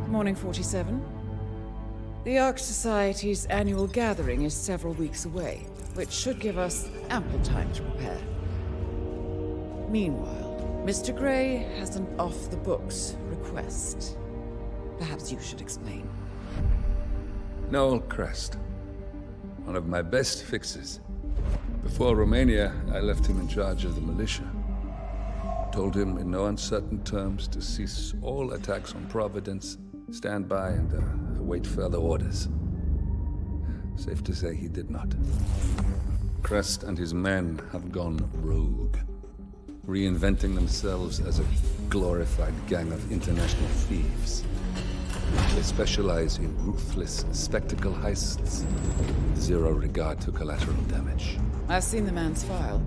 Morning 47. The Ark Society's annual gathering is several weeks away, which should give us ample time to prepare. Meanwhile, Mr. Gray has an off-the-books request. Perhaps you should explain. Noel Crest. One of my best fixes. Before Romania, I left him in charge of the militia. Told him in no uncertain terms to cease all attacks on Providence, stand by and await further orders. Safe to say he did not. Crest and his men have gone rogue, reinventing themselves as a glorified gang of international thieves. They specialize in ruthless spectacle heists with zero regard to collateral damage. I've seen the man's file.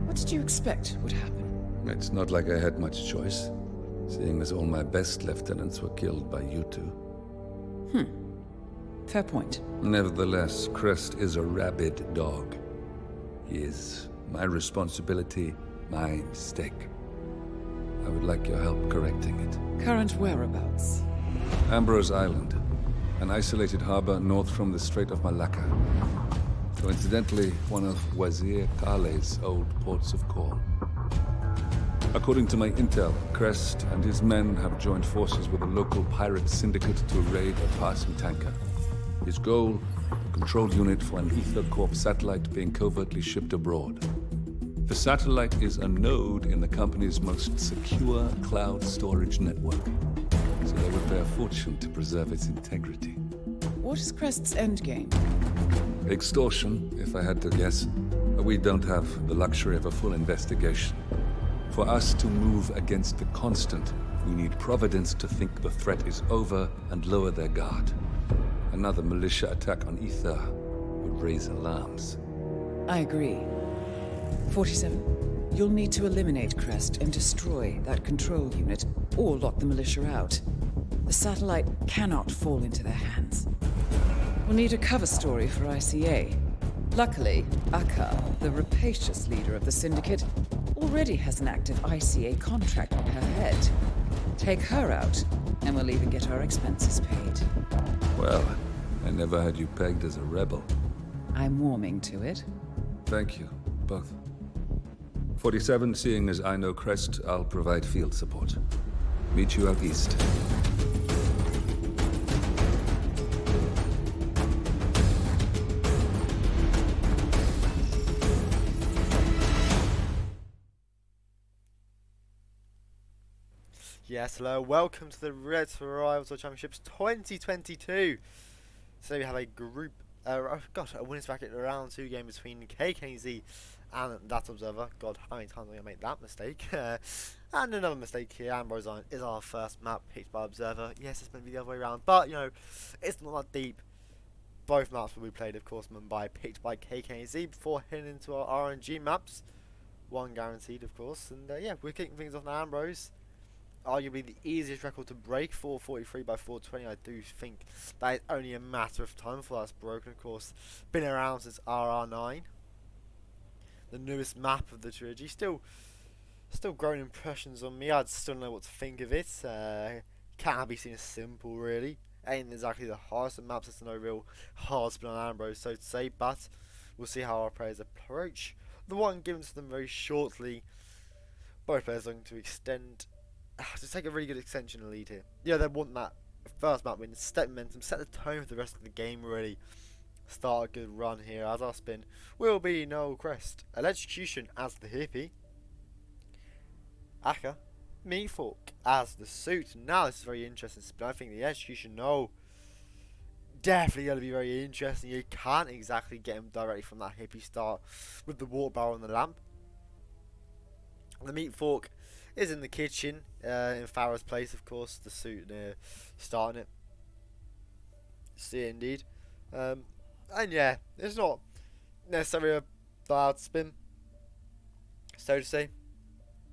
What did you expect would happen? It's not like I had much choice, seeing as all my best lieutenants were killed by you two. Fair point. Nevertheless, Crest is a rabid dog. He is my responsibility, my mistake. I would like your help correcting it. Current whereabouts? Ambrose Island, an isolated harbor north from the Strait of Malacca. Coincidentally, one of Wazir Kale's old ports of call. According to my intel, Crest and his men have joined forces with a local pirate syndicate to raid a passing tanker. His goal, a control unit for an Ether Corp satellite being covertly shipped abroad. The satellite is a node in the company's most secure cloud storage network, so they would pay a fortune to preserve its integrity. What is Crest's endgame? Extortion, if I had to guess. We don't have the luxury of a full investigation. For us to move against the constant, we need Providence to think the threat is over and lower their guard. Another militia attack on Ether would raise alarms. I agree. 47. You'll need to eliminate Crest and destroy that control unit, or lock the militia out. The satellite cannot fall into their hands. We'll need a cover story for ICA. Luckily, Akka, the rapacious leader of the syndicate, already has an active ICA contract on her head. Take her out, and we'll even get our expenses paid. Well, I never had you pegged as a rebel. I'm warming to it. Thank you, both. 47, seeing as I know Crest, I'll provide field support. Meet you out east. Yes, hello, welcome to the Red Rivals World Championships 2022. So we have a group, a winners bracket round 2 game between KKennyZ and ThatObserver. God, how many times am I going to make that mistake? And another mistake here, Ambrose Island is our first map picked by Observer. Yes, it's meant to be the other way around, but you know, it's not that deep. Both maps will be played, of course, picked by KKennyZ before heading into our RNG maps. One guaranteed, of course, and yeah, we're kicking things off now, Ambrose. Arguably the easiest record to break, 443 by 420. I do think that is only a matter of time before that's broken. Of course, been around since RR9, the newest map of the trilogy. Still growing impressions on me. I still don't know what to think of it. Can't be seen as simple, really. Ain't exactly the hardest of maps. There's no real hard spin on Ambrose, so to say. But we'll see how our players approach the one given to them very shortly. Both players looking to extend. Just take a really good extension lead here. Yeah, they want that first map win, step momentum, set the tone for the rest of the game, really. Start a good run here, as our spin will be Noel Crest. Electrocution as the hippie. Akka, Meatfork as the suit. Now this is very interesting spin. I think the execution, no. Definitely going to be very interesting. You can't exactly get him directly from that hippie start with the water barrel and the lamp. The Meatfork is in the kitchen, in Farah's place, of course. The suit starting it. See it indeed. And yeah, it's not necessarily a bad spin, so to say.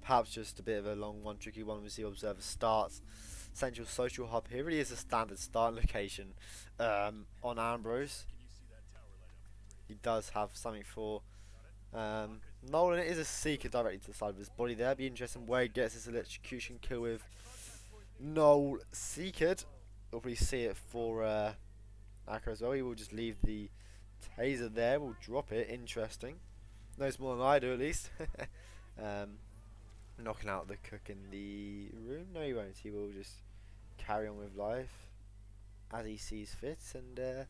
Perhaps just a bit of a long one, tricky one. We see Observer starts. Central Social Hub here really is a standard start location on Ambrose. He does have something for Nolan. It is a seeker directly to the side of his body there. Be interesting where he gets this electrocution kill with Noel Seekert. We'll probably see it for Akka as well. He will just leave the taser there. We'll drop it. Interesting. Knows more than I do, at least. Knocking out the cook in the room. No, he won't. He will just carry on with life as he sees fit. And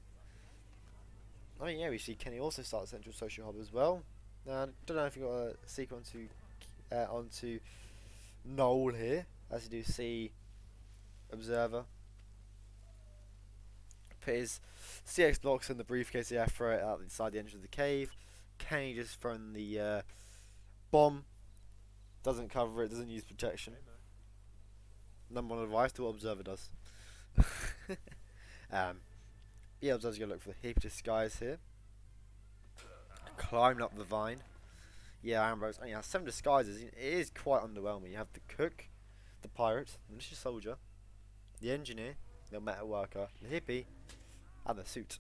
I mean, yeah, we see Kenny also start Central Social Hub as well. Don't know if you got a sequence onto Noel here, as you do see Observer put his CX blocks in the briefcase here, throw it out inside the entrance of the cave. Kenny just thrown the bomb, doesn't cover it, doesn't use protection. Number one advice to what Observer does. Yeah, Observer's gonna look for the heap disguise here. Climbing up the vine. Yeah, Ambrose. Yeah, 7 disguises. It is quite underwhelming. You have the cook, the pirate, the militia soldier, the engineer, the metal worker, the hippie, and the suit.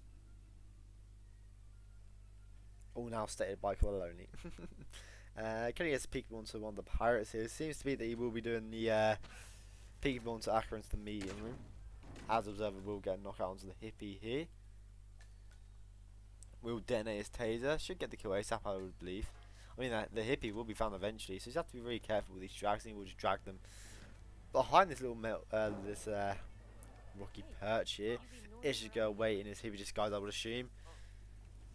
All now stated by Cololoni. Kenny gets peeked onto one of the pirates here. It seems to be that he will be doing the peeking onto Akka into the meeting room. As Observer will get knocked out onto the hippie here. Will detonate his taser. Should get the kill ASAP, I would believe. I mean, the hippie will be found eventually, so you have to be really careful with these drags. And he will just drag them behind this little rocky perch here. It should go away in his hippie disguise, I would assume.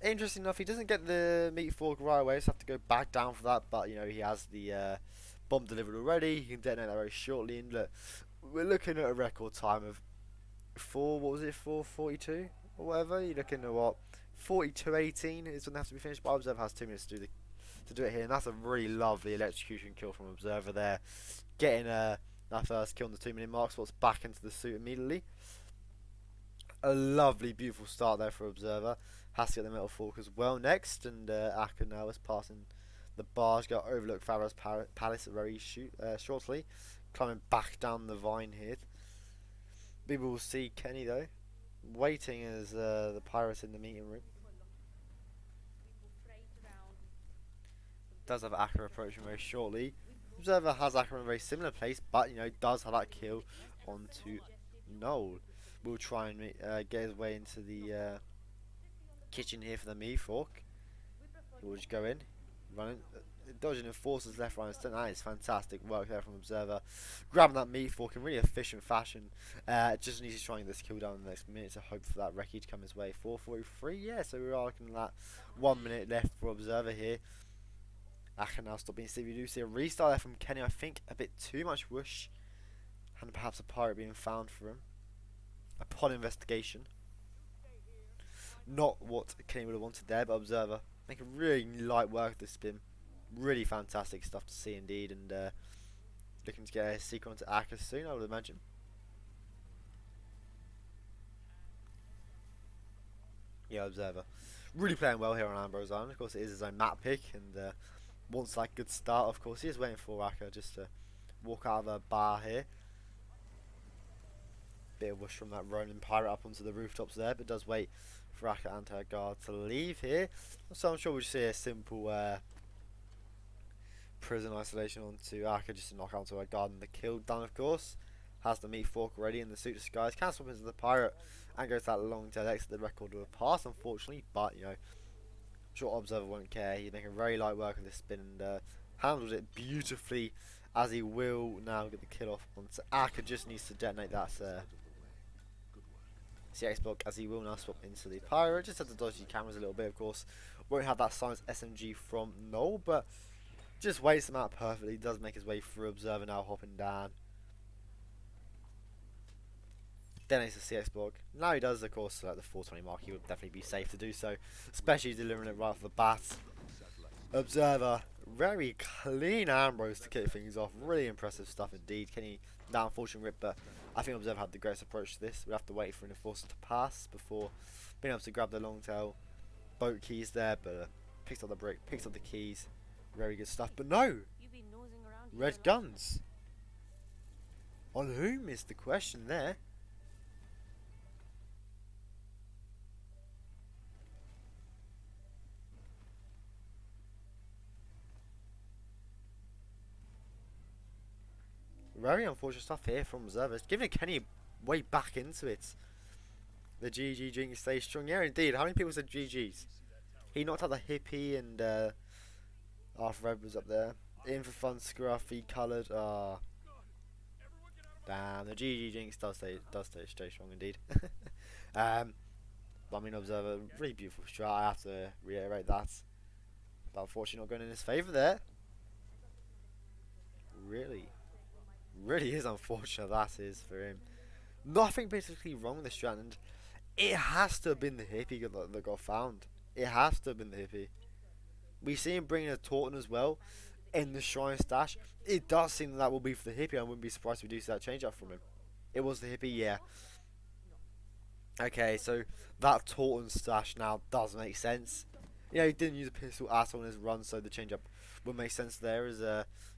Interesting enough, he doesn't get the meat fork right away, so have to go back down for that. But you know, he has the bomb delivered already. He can detonate that very shortly. And look, we're looking at a record time of 4:42 or whatever. You're looking at what? 42:18 is when they have to be finished. But Observer has 2 minutes to do it here, and that's a really lovely electrocution kill from Observer there, getting that first kill on the 2-minute mark. Spots back into the suit immediately. A lovely, beautiful start there for Observer. Has to get the metal fork as well next, and Akka now is passing the barge. Got to overlook Farah's palace very shortly, climbing back down the vine here. People will see Kenny though, waiting as the pirates in the meeting room. Does have Akka approaching very shortly. Observer has Akka in a very similar place, but you know, does have that kill onto Noel. Will try and get his way into the kitchen here for the meat fork. He will just go in, running, dodging enforcers left, right, and center. That is fantastic work there from Observer, grabbing that meat fork in really efficient fashion. Just needs to try and get this kill down in the next minute to hope for that wreckage to come his way. 4:43, yeah. So we are looking at that 1 minute left for Observer here. Akka now stop being Steve. We do see a restart there from Kenny. I think a bit too much whoosh, and perhaps a pirate being found for him upon investigation. Not what Kenny would have wanted there, but Observer making really light work of this spin. Really fantastic stuff to see indeed, and looking to get a sequence to Akka soon, I would imagine. Yeah, Observer really playing well here on Ambrose Island. Of course, it is his own map pick, and wants that good start. Of course, he is waiting for Akka just to walk out of the bar here. Bit of whoosh from that Ronin pirate up onto the rooftops there, but does wait for Akka and her guard to leave here. So I'm sure we'll just see a simple prison isolation onto Akka just to knock out to her guard and the kill done, of course. Has the meat fork ready in the suit disguise. Can swap into the pirate and goes that long tail exit. The record will pass, unfortunately, but you know, sure Observer won't care. He's making very light work of this spin and handles it beautifully, as he will now get the kill off onto Akka. Just needs to detonate that CX block, as he will now swap into the pirate. Just have to dodge the cameras a little bit, of course. Won't have that silenced SMG from Noel, but just waits them out perfectly. Does make his way through. Observer now hopping down. Detonates the CX block. Now he does, of course, at the 420 mark. He would definitely be safe to do so, especially delivering it right off the bat. Observer, very clean Ambrose to kick things off. Really impressive stuff indeed. Kenny now unfortunately ripped, but I think Observer had the greatest approach to this. We'd have to wait for an enforcer to pass before being able to grab the long tail boat keys there, but picks up the brick, picks up the keys. Very good stuff, but no! Red guns! On whom is the question there? very unfortunate stuff here from Observer. It's giving Kenny way back into it. The GG drink stays strong. Yeah, indeed. How many people said GG's? He knocked out the hippie and Arthur Red was up there. In for fun, scruffy, coloured. Ah, damn. The GG jinx does stay strong indeed. But I mean, Observer, really beautiful strat. I have to reiterate that. But unfortunately, not going in his favour there. Really is unfortunate, that is, for him. Nothing basically wrong with the strat, and it has to have been the hippie that got found. It has to have been the hippie. We see him bringing a Taunton as well in the Shrine stash. It does seem that will be for the hippie. I wouldn't be surprised if we do see that change up from him. It was the hippie, yeah. Okay, so that Taunton stash now does make sense. Yeah, he didn't use a pistol at all in his run, so the change up would make sense there. As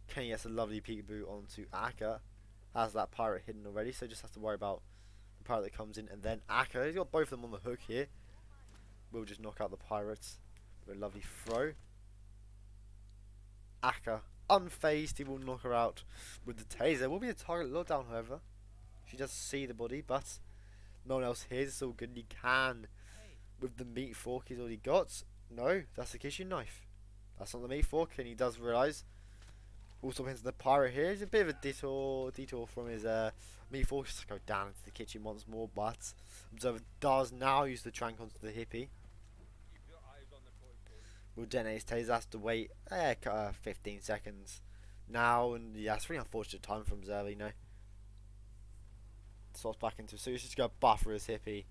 Kenny gets a lovely peekaboo onto Akka. Has that pirate hidden already, so just has to worry about the pirate that comes in, and then Akka. He's got both of them on the hook here. We'll just knock out the pirates with a lovely throw. Akka, unfazed, he will knock her out with the taser. Will be a target lockdown, however. She does see the body, but no one else hears. It's all good. He can with the meat fork he's already got. No, that's the kitchen knife. That's not the meat fork, and he does realise. Also into the pirate here. It's a bit of a detour from his meat fork. Just to go down into the kitchen once more, but Observer does now use the trank onto the hippie. Will detonate his taser. Has to wait 15 seconds now, and yeah, it's really unfortunate time from Observer, you know. Swaps back into, so he's just going to buffer his hippie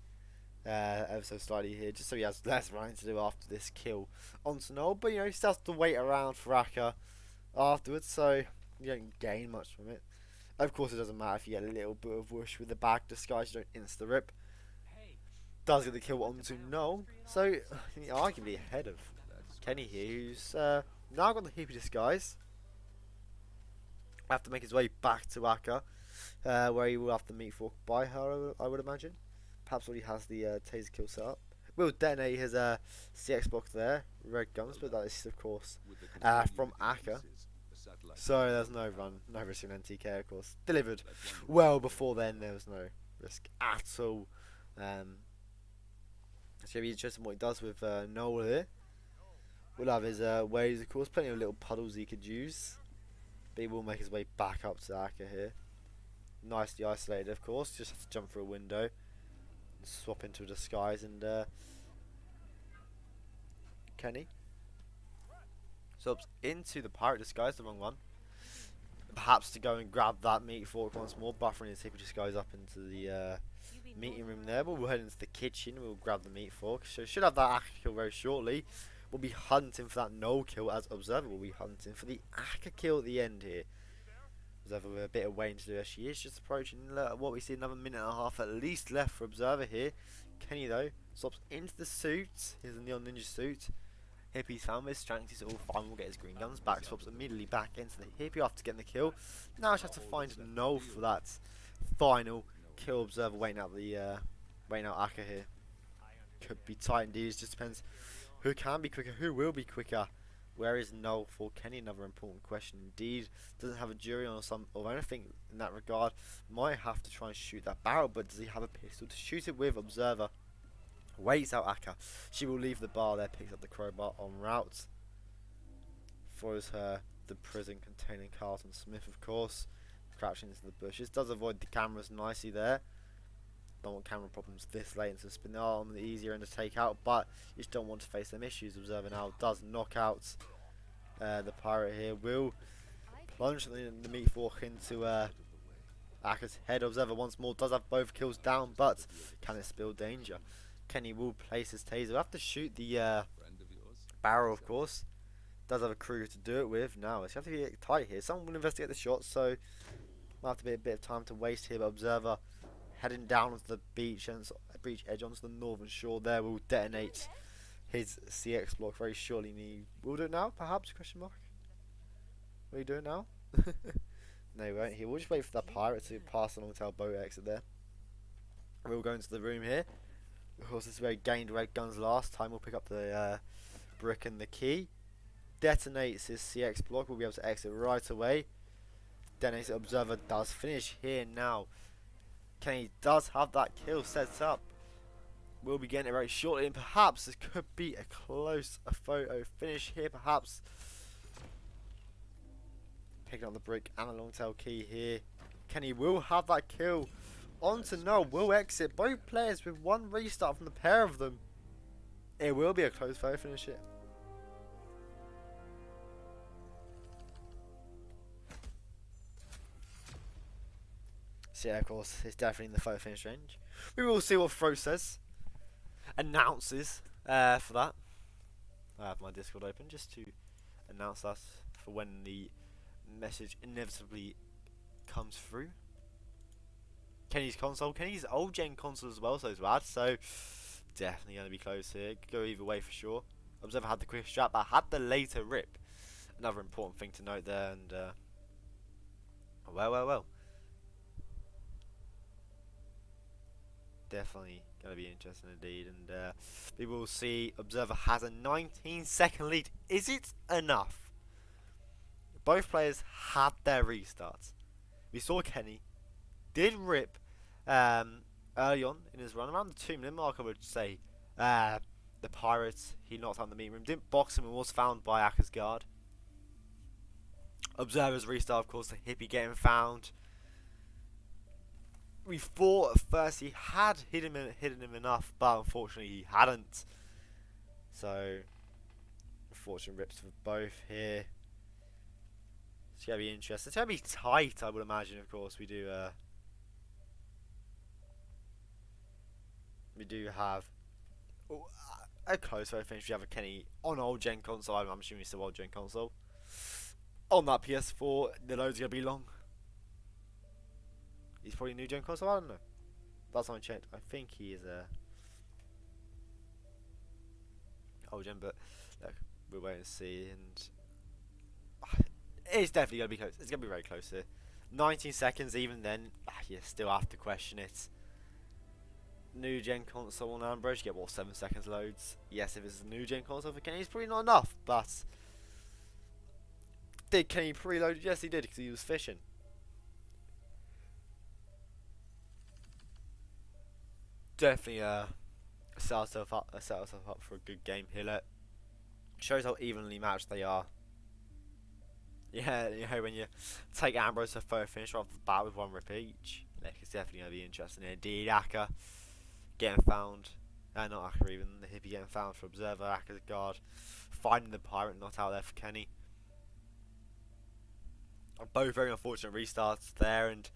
ever so slightly here, just so he has less running to do after this kill onto Noel. But you know, he still has to wait around for Akka afterwards, so you don't gain much from it. Of course, it doesn't matter if you get a little bit of whoosh with the back disguise. You don't insta rip. Does get the kill onto Noel, so arguably ahead of Kenny here, who's now got the hippie disguise. Have to make his way back to Akka, where he will have to meet fork by her, I would imagine. Perhaps already has the taser kill set up. Will detonate his CX block there, red guns, but that is of course from Akka. So there's no run, no risk in NTK, of course. Delivered well before then. There was no risk at all. It's gonna be interesting what he does with Noel here. We'll have his waves, of course, plenty of little puddles he could use. But he will make his way back up to Akka here. Nicely isolated, of course. Just have to jump through a window and swap into a disguise. And Kenny swaps into the pirate disguise, the wrong one. Perhaps to go and grab that meat fork once more, buffering his hippie disguise up into the meeting room there. But we'll head into the kitchen. We'll grab the meat fork. So should have that Akka kill very shortly. We'll be hunting for that Noel kill, as Observer will be hunting for the Akka kill at the end here. Observer with a bit of waiting to do as she is just approaching what we see, another minute and a half at least left for Observer here. Kenny though swaps into the suit, his neon ninja suit. Hippie's found this, strength is all fine, will get his green guns back, swaps immediately back into the hippie after getting the kill. Now I just have to find Noel for that final kill. Observer waiting out Akka here. Could be tight indeed, it just depends who can be quicker, who will be quicker. Where is Noel for Kenny? Another important question indeed. Doesn't have a jury on some or anything in that regard. Might have to try and shoot that barrel, but does he have a pistol to shoot it with? Observer waits out Akka. She will leave the bar there, picks up the crowbar en route. Throws her the prison containing Carlton Smith, of course. Crouching into the bushes. Does avoid the cameras nicely there. Don't want camera problems this late into spin on the easier end to take out, but you just don't want to face them issues. Observer now does knock out the pirate here. Will plunge the meat fork into Akka's head. Observer once more does have both kills down, but can it spill danger? Kenny will place his taser. We'll have to shoot the barrel, of course. Does have a crew to do it with. Now it's going to be tight here. Someone will investigate the shot, so might have to be a bit of time to waste here. But Observer heading down onto the beach and breach edge onto the northern shore there will detonate his CX block very shortly. And he will do it now, perhaps? Question mark. Will he do it now? No, he won't. He will just wait for that pirate to pass along to our boat exit there. We'll go into the room here. Of course, this is where he gained red guns last time. We'll pick up the brick and the key. Detonates his CX block. We'll be able to exit right away. Dennis Observer does finish here now. Kenny does have that kill set up. We'll be getting it very shortly, and perhaps this could be a close photo finish here. Perhaps picking up the brick and a long tail key here. Kenny will have that kill. On to Noel will exit. Both players with one restart from the pair of them. It will be a close photo finish here. So yeah, of course, it's definitely in the photo finish range. We will see what Fro says. Announces for that. I have my Discord open just to announce that for when the message inevitably comes through. Kenny's console, Kenny's old gen console as well, so it's bad. So definitely going to be close here. Could go either way for sure. Observer had the quick strap, but had the later rip. Another important thing to note there, and well. Definitely going to be interesting indeed, and we will see. Observer has a 19-second lead. Is it enough? Both players had their restarts. We saw Kenny did rip early on in his run, around the 2-minute mark, I would say. The Pirates, he knocked out the meeting room, didn't box him, and was found by Aka's guard. Observer's restart, of course, the hippie getting found. We thought at first he had hidden him enough, but unfortunately he hadn't. So, unfortunate rips for both here. It's going to be interesting. It's going to be tight, I would imagine, of course. We do have a close photo finish. We have a Kenny on old gen console. I'm assuming it's still old gen console. On that PS4, the load's going to be long. He's probably new gen console, I don't know. Last time I checked, I think he is old gen, but look, we'll wait and see. And it's definitely going to be close. It's going to be very close here. 19 seconds, even then, you still have to question it. New gen console on Ambrose, you get what, 7 seconds loads? Yes, if it's a new gen console for Kenny, it's probably not enough, but did Kenny preload? Yes, he did, because he was fishing. Definitely set ourselves up for a good game here. Look, shows how evenly matched they are. Yeah, you know, when you take Ambrose to photo finish off the bat with one rip each, like, it's definitely going to be interesting indeed. Aka getting found, not Aka even, the hippie getting found for Observer, Aka's guard, finding the pirate not out there for Kenny. Both very unfortunate restarts there, and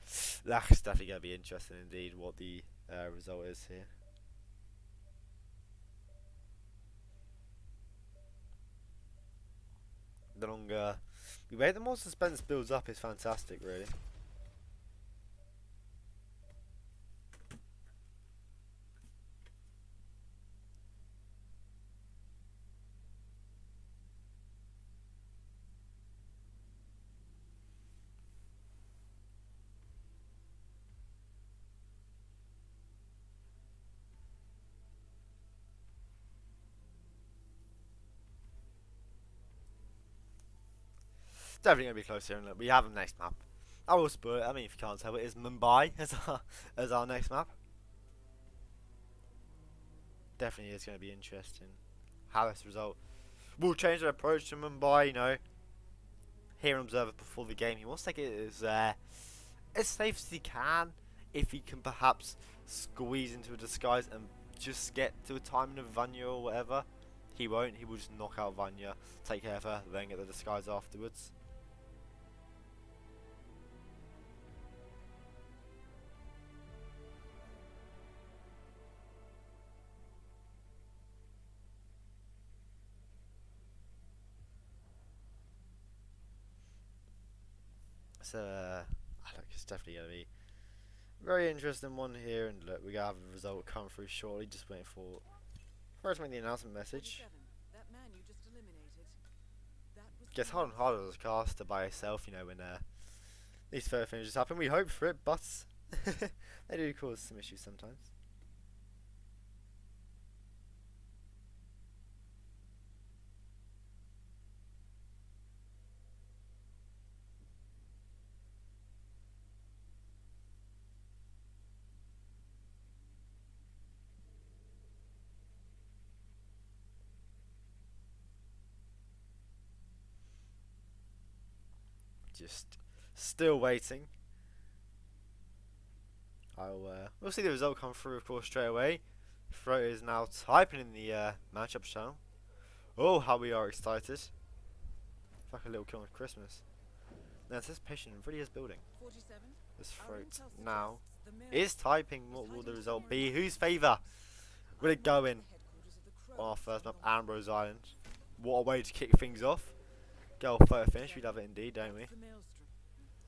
that's definitely going to be interesting indeed what the result is here. The longer we wait, the more suspense builds up. Is fantastic, really. Definitely going to be close here, and look, we have the next map. I will spoil it. I mean, if you can't tell, it is Mumbai as our next map. Definitely is going to be interesting how this result will change their approach to Mumbai. You know, here in Observer before the game, he wants to take it as safe as he can. If he can perhaps squeeze into a disguise and just get to a timing of Vanya or whatever, he won't. He will just knock out Vanya, take care of her, then get the disguise afterwards. So, look, it's definitely going to be a very interesting one here, and look, we're going to have the result come through shortly, just waiting for her to make the announcement message. Gets harder and harder as a caster by yourself, you know, when these photo finishes happen. We hope for it, but they do cause some issues sometimes. just still waiting. We'll see the result come through, of course, straight away. Throat is now typing in the matchup channel. Oh, how we are excited! It's like a little kill on Christmas. The anticipation really is building. This Throat now is typing. What will the result be? Whose favour will it go in on our first map, Ambrose Island? What a way to kick things off. Go photo finish, we love it indeed, don't we?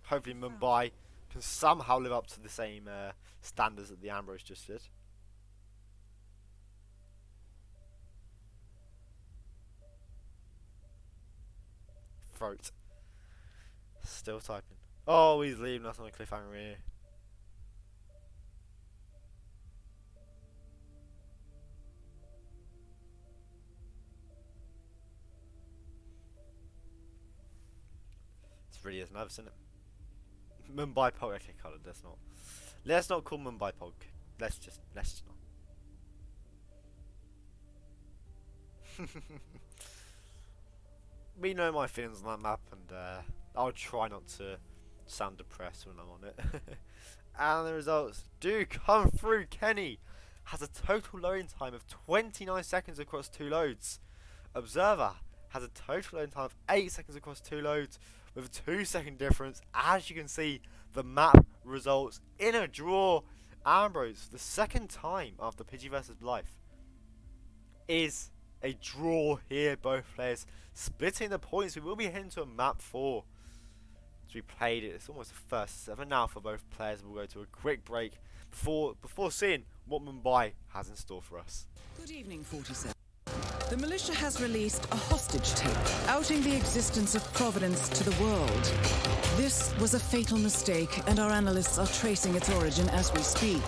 Hopefully Mumbai can somehow live up to the same standards that the Ambrose just did. Throat. Still typing. Oh, he's leaving us on a cliffhanger here. It's really is nervous, isn't it? Mumbai Pog. Okay, colored. Let's not call Mumbai Pog. Let's just not. We know my feelings on that map, and I'll try not to sound depressed when I'm on it. And the results do come through. Kenny has a total loading time of 29 seconds across 2 loads. Observer has a total loading time of 8 seconds across 2 loads, with a 2-second difference. As you can see, the map results in a draw. Ambrose, the second time after Pidgey vs. Life, is a draw here. Both players splitting the points. We will be heading to a map 4. As we played it, it's almost the first 7 now for both players. We'll go to a quick break before seeing what Mumbai has in store for us. Good evening, 47. The militia has released a hostage tape, outing the existence of Providence to the world. This was a fatal mistake, and our analysts are tracing its origin as we speak.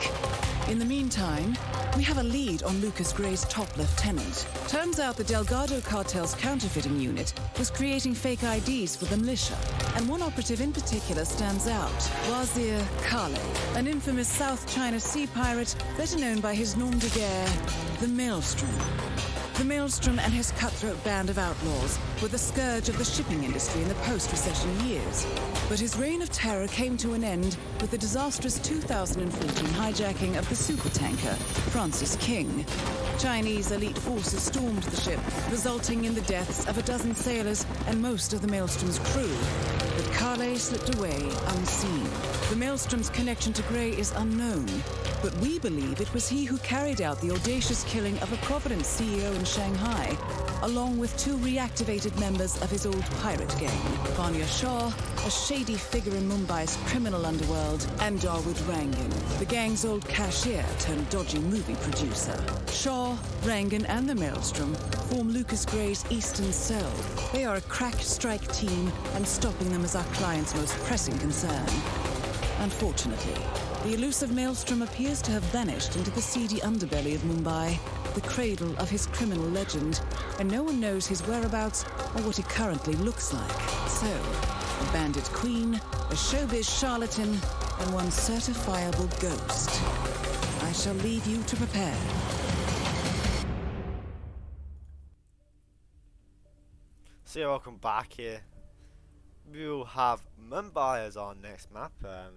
In the meantime, we have a lead on Lucas Gray's top lieutenant. Turns out the Delgado cartel's counterfeiting unit was creating fake IDs for the militia, and one operative in particular stands out: Wazir Kale, an infamous South China Sea pirate better known by his nom de guerre, the Maelstrom. The Maelstrom and his cutthroat band of outlaws were the scourge of the shipping industry in the post-recession years. But his reign of terror came to an end with the disastrous 2014 hijacking of the supertanker Francis King. Chinese elite forces stormed the ship, resulting in the deaths of a dozen sailors and most of the Maelstrom's crew. But Kale slipped away unseen. The Maelstrom's connection to Gray is unknown, but we believe it was he who carried out the audacious killing of a Providence CEO in Shanghai, along with 2 reactivated members of his old pirate gang, Vanya Shah, a shady figure in Mumbai's criminal underworld, and Dawood Rangan, the gang's old cashier turned dodgy movie producer. Shah, Rangan, and the Maelstrom form Lucas Gray's Eastern Cell. They are a crack strike team, and stopping them is our client's most pressing concern. Unfortunately, the elusive Maelstrom appears to have vanished into the seedy underbelly of Mumbai, the cradle of his criminal legend, and no one knows his whereabouts or what he currently looks like. So, a bandit queen, a showbiz charlatan, and one certifiable ghost. I shall leave you to prepare. So yeah, welcome back here. We will have Mumbai as our next map.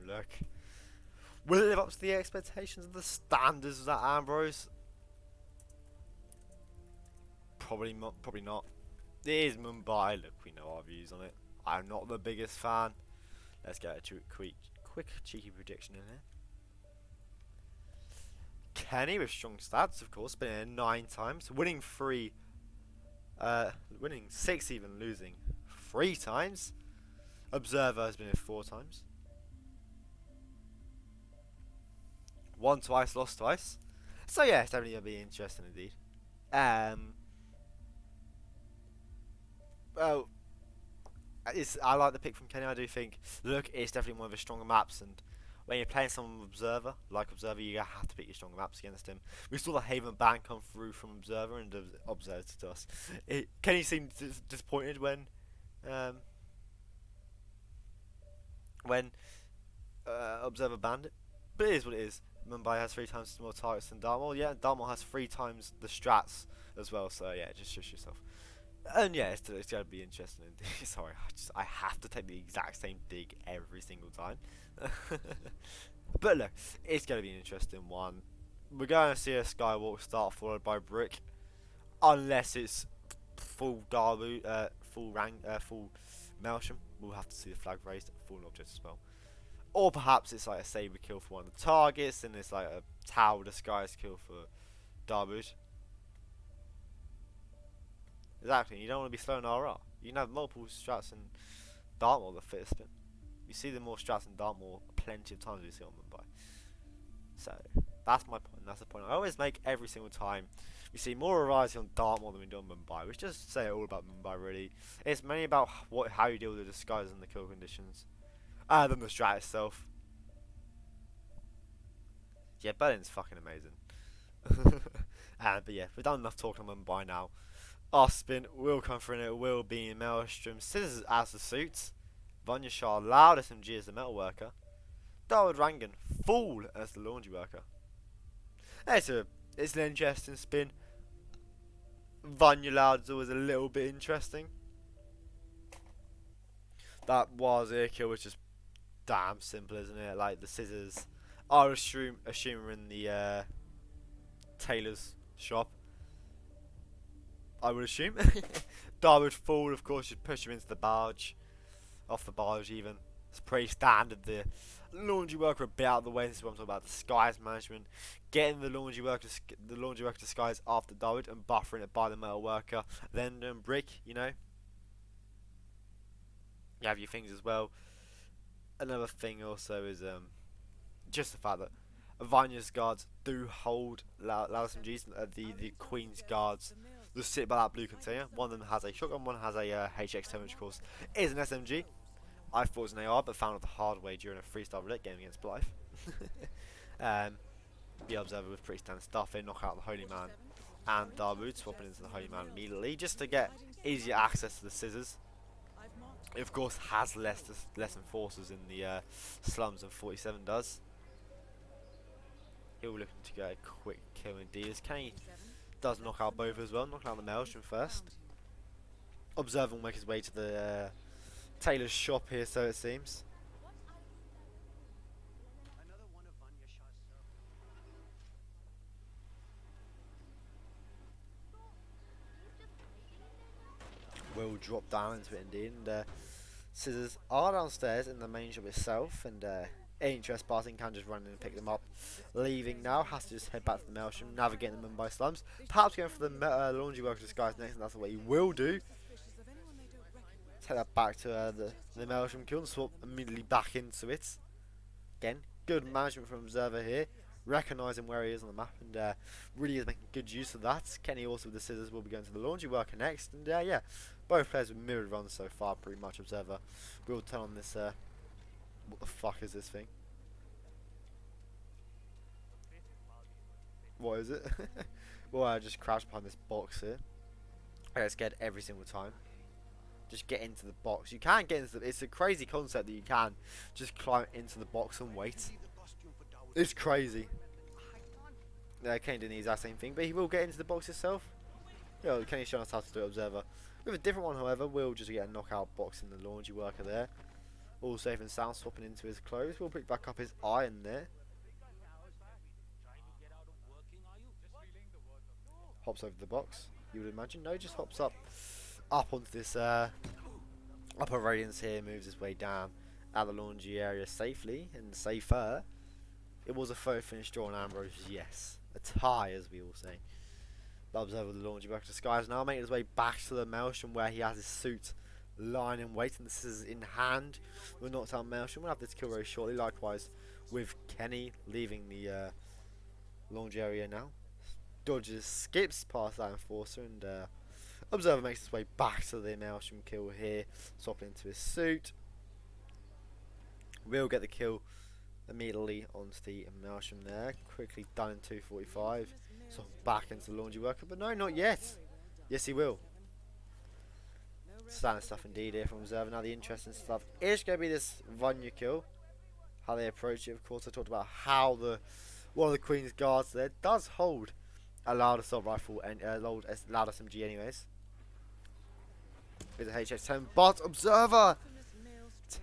Look, will it live up to the expectations of the standards of that Ambrose? Probably not. It is Mumbai. Look, we know our views on it. I'm not the biggest fan. Let's get a quick cheeky prediction in here. Kenny with strong stats, of course, been in 9 times, winning 3, winning 6 even, losing 3 times. Observer has been in 4 times. Won twice, lost twice. So yeah, it's definitely going to be interesting indeed. Well, I like the pick from Kenny. I do think, look, it's definitely one of his stronger maps, and when you're playing someone with Observer, like Observer, you have to pick your stronger maps against him. We saw the Haven ban come through from Observer and observed to us. Kenny seemed disappointed when Observer banned it, but it is what it is. Mumbai has 3 times more targets than Darmol. Yeah, Darmol has 3 times the strats as well, so yeah, just shush yourself. And yeah, it's going to be interesting. Sorry, I have to take the exact same dig every single time. But look, it's going to be an interesting one. We're going to see a Skywalk start followed by Brick, unless it's full Darbu, full Melsham. We'll have to see the flag raised, full object as well. Or perhaps it's like a saber kill for one of the targets, and it's like a tower disguise kill for Darbush. Exactly, you don't want to be slowing RR. You can have multiple strats in Dartmoor that fit a spin. You see the more strats in Dartmoor plenty of times we see on Mumbai. So, that's my point, that's the point I always make every single time. We see more variety on Dartmoor than we do on Mumbai, which just say all about Mumbai really. It's mainly about how you deal with the disguises and the kill conditions, than the strat itself. Yeah, Berlin's fucking amazing. But yeah, we've done enough talking on Mumbai now. Our spin will come through and it will be in Maelstrom, Scissors as the suits, Vanya Shah loud SMG as the metal worker, Dawood Rangan fool as the laundry worker. It's an interesting spin. Vanya loud is always a little bit interesting. That Wazir kill was just damn simple, isn't it? Like the scissors, I would assume we're in the tailor's shop. I would assume. Darwood fool, of course, you push him into the barge, off the barge even. It's pretty standard. The laundry worker a bit out of the way. This is what I'm talking about. Disguise management, getting the laundry worker disguise after Darwood and buffering it by the metal worker. Then Brick, you know. You have your things as well. Another thing also is just the fact that Vanya's guards do hold loud SMGs. The Queen's guards just sit by that blue container. One of them has a shotgun, one has a HX10, which of course is an SMG. I thought it was an AR, but found it the hard way during a freestyle roulette game against Blythe. The Observer with pretty standard stuff. They knock out the Holy Man and Darwood, swapping into the Holy Man immediately, just to get easier access to the scissors. It of course has less enforcers in the slums than 47 does. He'll be looking to get a quick kill indeed, as Kenny does knock out both as well, knocking out the Maelstrom first. Observer will make his way to the tailor's shop here, so it seems. Will drop down into it indeed, and scissors are downstairs in the main shop itself, and any trespassing can just run in and pick them up. Leaving now, has to just head back to the Maelstrom, navigating the Mumbai slums, perhaps going for the laundry worker disguise next, and that's what he will do. Take that back to the Maelstrom kill and swap immediately back into it. Again, good management from Observer here, recognising where he is on the map, and really is making good use of that. Kenny also with the scissors will be going to the laundry worker next, and yeah, both players with mirrored runs so far, pretty much. Observer will turn on this, what the fuck is this thing? What is it? Well, I just crouched behind this box here. I get scared every single time. Just get into the box. You can get into it's a crazy concept that you can just climb into the box and wait. It's crazy. Kenny didn't use that same thing, but he will get into the box himself. Yeah, Kenny's showing us how to do it, Observer. With a different one, however, will just get a knockout box in the laundry worker there. All safe and sound, swapping into his clothes. We'll pick back up his iron there. Hops over the box, you would imagine. No, just hops up onto this upper radiance here, moves his way down out the laundry area safely and safer. It was a photo finish draw on Ambrose, yes. A tie, as we all say. The Observer with the laundry worker disguise now making his way back to the Maelstrom, where he has his suit lying in wait, and this is in hand. We'll knock down Maelstrom. We'll have this kill very shortly. Likewise with Kenny leaving the laundry area now. Dodges, skips past that enforcer, and Observer makes his way back to the Maelstrom kill here, swapping into his suit. We'll get the kill immediately onto the Maelstrom there. Quickly done in 2:45. So back into the laundry worker, but no, not yet. Yes, he will. Standard stuff indeed here from Observer. Now the interesting stuff is going to be this Vanya kill. How they approach it. Of course, I talked about how one of the Queen's guards there does hold a loud assault rifle and loud SMG anyways. With a HX10, but Observer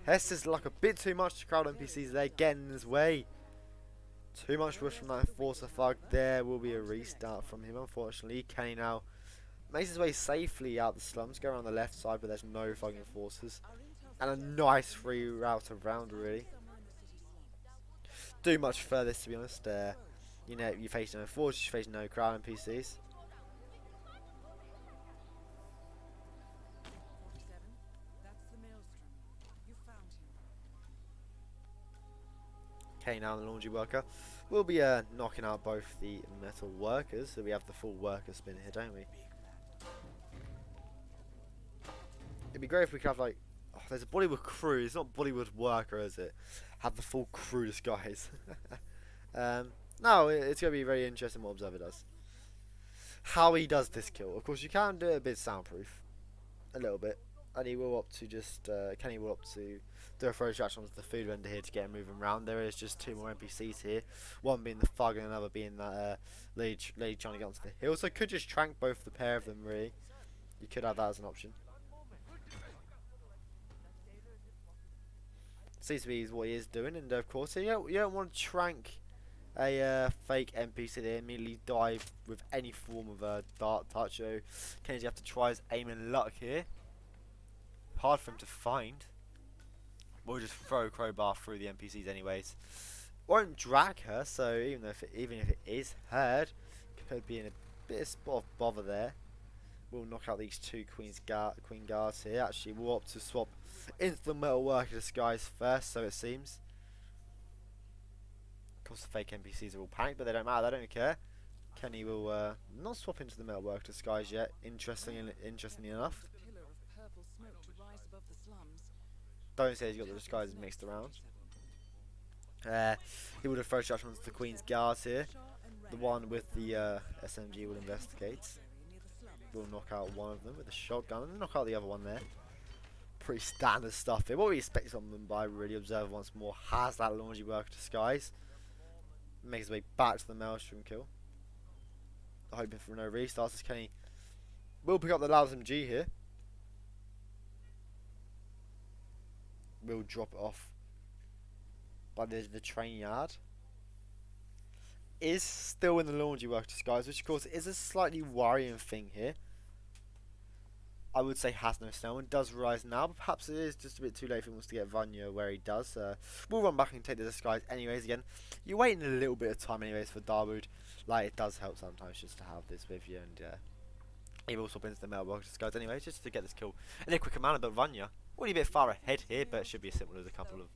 tests his luck a bit too much to crowd NPCs. They're getting in his way. Too much rush from that Enforcer Thug. There will be a restart from him, unfortunately. Kenny now makes his way safely out the slums, go around the left side, but there's no fucking Enforcers. And a nice free route around, really. Do much further, to be honest. You know, you face no Enforcers, you face no crowd NPCs. Okay, now the laundry worker. We'll be knocking out both the metal workers, so we have the full worker spin here, don't we? It'd be great if we could have like, oh, there's a Bollywood crew. It's not Bollywood worker, is it? Have the full crew disguise. No, it's gonna be very interesting what Observer does. How he does this kill. Of course, you can do it a bit soundproof, a little bit, and he will opt to just Kenny will opt to do a throw distraction onto the food vendor here to get him moving around. There is just two more NPCs here, one being the thug and another being that lady trying to get onto the hill. So could just trank both the pair of them, really. You could have that as an option. Seems to be what he is doing, and of course you don't want to trank a fake NPC. They immediately die with any form of a dart touch. So KKennyZ have to try his aim and luck here. Hard for him to find. We'll just throw a crowbar through the NPCs anyways. Won't drag her, so even if it is heard, could be in a bit of spot of bother there. We'll knock out these two queen guards here. Actually, we'll opt to swap into the metal worker disguise first, so it seems. Of course, the fake NPCs are all panicked, but they don't matter. They don't care. Kenny will not swap into the metal worker disguise yet. Interestingly enough. Don't say he's got the disguises mixed around. He would have thrown shots onto the Queen's guards here. The one with the SMG will investigate. We'll knock out one of them with a shotgun and knock out the other one there. Pretty standard stuff here. What we expect from them by really Observer once more has that laundry worker disguise. Makes his way back to the Maelstrom kill. Hoping for no restarts as Kenny will pick up the loud SMG here. Will drop it off by the train yard. Is still in the laundry worker disguise, which of course is a slightly worrying thing here. I would say has no snail and does rise now, but perhaps it is just a bit too late if he wants to get Vanya where he does. We'll run back and take the disguise anyways again. You're waiting a little bit of time anyways for Darwood. Like, it does help sometimes just to have this with you, and he will swap into the metal worker disguise anyways just to get this kill in a quicker manner. But Vanya, already a bit far ahead here, but it should be as simple as a couple of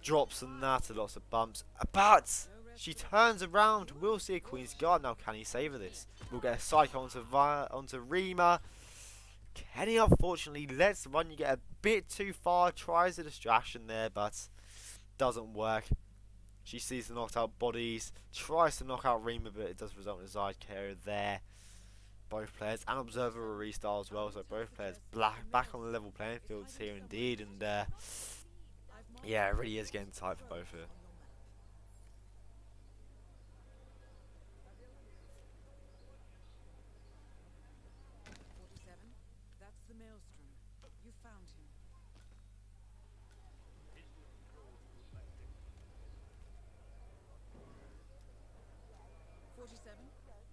drops and that, and lots of bumps. But she turns around. We'll see a Queen's Guard now. Can he save this? We'll get a psycho onto Rima. Kenny unfortunately lets Vanya get a bit too far. Tries a distraction there, but doesn't work. She sees the knocked out bodies. Tries to knock out Rima, but it does result in a side carrier there. Both players and Observer will restart as well, so both players back on the level playing fields here indeed, and yeah, it really is getting tight for both here. That's the Maelstrom. You found him. 47.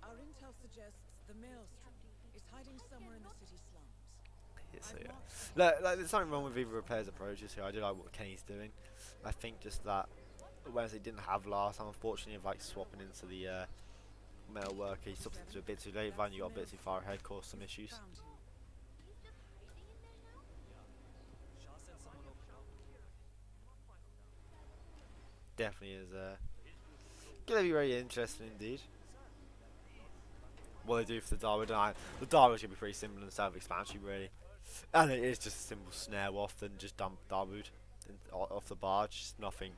Our intel suggests the Maelstrom is hiding somewhere in the city slums. So yeah, like, there's something wrong with either of players' approaches here. I do like what Kenny's doing. I think just that whereas he didn't have last time, unfortunately, of like swapping into the metal worker, he swapped into a bit too late. Vanya got a bit too far ahead, caused some issues. Definitely is gonna be very interesting indeed. What they do for the Darwood, the Darwood's gonna be pretty simple and self-explanatory really, and it is just a simple snare off, then just dump Darwood off the barge. Just nothing.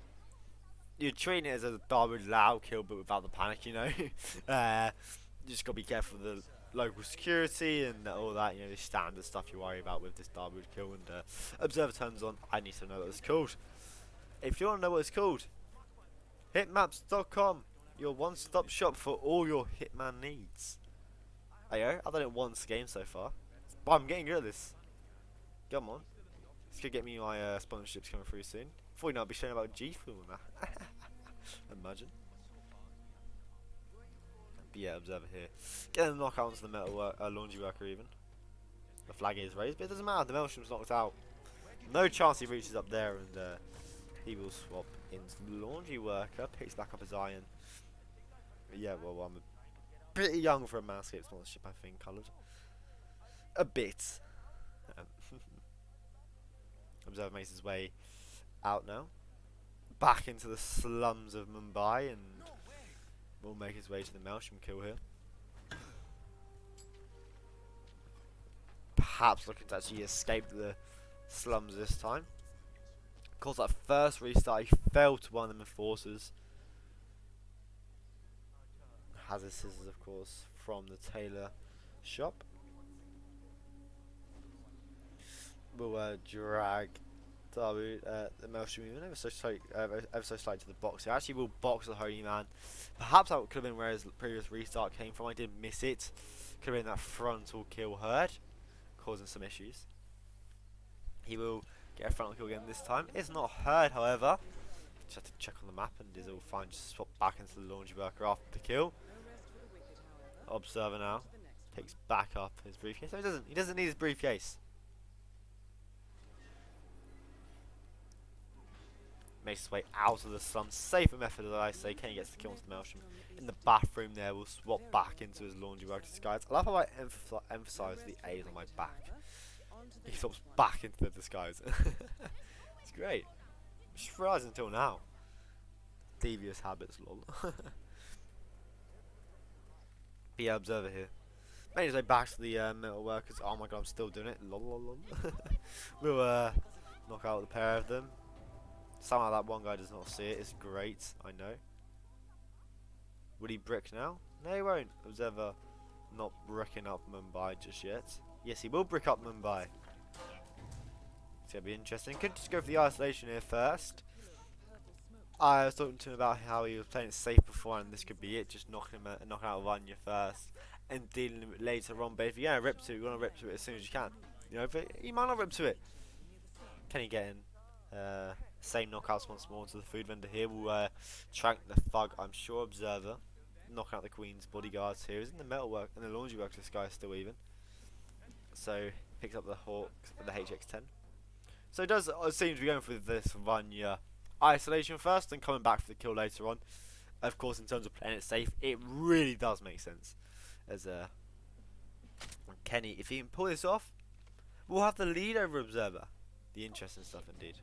You're treating it as a Darwood loud kill, but without the panic, you know. You just gotta be careful with the local security and all that, you know, the standard stuff you worry about with this Darwood kill. And Observer turns on. I need to know what it's called. If you want to know what it's called, hitmaps.com, your one-stop shop for all your Hitman needs. I've done it once game so far. But I'm getting good at this. Come on. This could get me my sponsorships coming through soon. Before you know, I'll be showing about G Fuel now. Imagine. But yeah, observer here. Getting a knockout onto the metal laundry worker even. The flag is raised, but it doesn't matter. The Maelstrom's knocked out. No chance he reaches up there, and he will swap into the laundry worker. Picks back up his iron. But yeah, well, I'm pretty young for a Manscaped sponsorship, I think, coloured. A bit. Observer makes his way out now. Back into the slums of Mumbai, and will make his way to the Maelstrom kill here. Perhaps looking to actually escape the slums this time. Of course, that first restart, he failed to one of the enforcers. Has his scissors, of course, from the tailor shop. Will drag the Maelstrom even ever so slightly to the box. He actually will box the Holy Man. Perhaps that could have been where his previous restart came from. I did miss it. Could have been that frontal kill herd, causing some issues. He will get a frontal kill again this time. It's not herd, however. Just have to check on the map, and is all fine. Just swap back into the laundry worker after the kill. Observer now picks back up his briefcase. No, he doesn't need his briefcase. Makes his way out of the slum. Safer method, as I say. Kenny gets the kill onto the Maelstrom. In the bathroom there, we'll swap back into his laundry worker disguise. I love how I emphasise the A's on my back. He swaps back into the disguise. It's great. Just realised until now. Devious habits, lol. Be an observer here. Made his way back to the metal workers. Oh my god, I'm still doing it. Lol, lol, lol. We'll knock out the pair of them. Somehow that one guy does not see it. It's great, I know. Will he brick now? No, he won't. Observer not bricking up Mumbai just yet. Yes, he will brick up Mumbai. It's going to be interesting. Could just go for the isolation here first. I was talking to him about how he was playing it safe before, and this could be it. Just knocking out Vanya first and dealing with it later on. But if you're going to rip to it, you want to rip to it as soon as you can. You know, but he might not rip to it. Can he get in? Same knockouts once more into the food vendor here. Will trank the thug, I'm sure. Observer knock out the Queen's bodyguards here. He's in the metalwork and the laundry work. This guy is still even. So picks up the Hawk and the HX10. So it does seem to be going for this Vanya isolation first and coming back for the kill later on. Of course, in terms of playing it safe, it really does make sense. As Kenny, if he can pull this off, we'll have the lead over Observer. The interesting stuff indeed.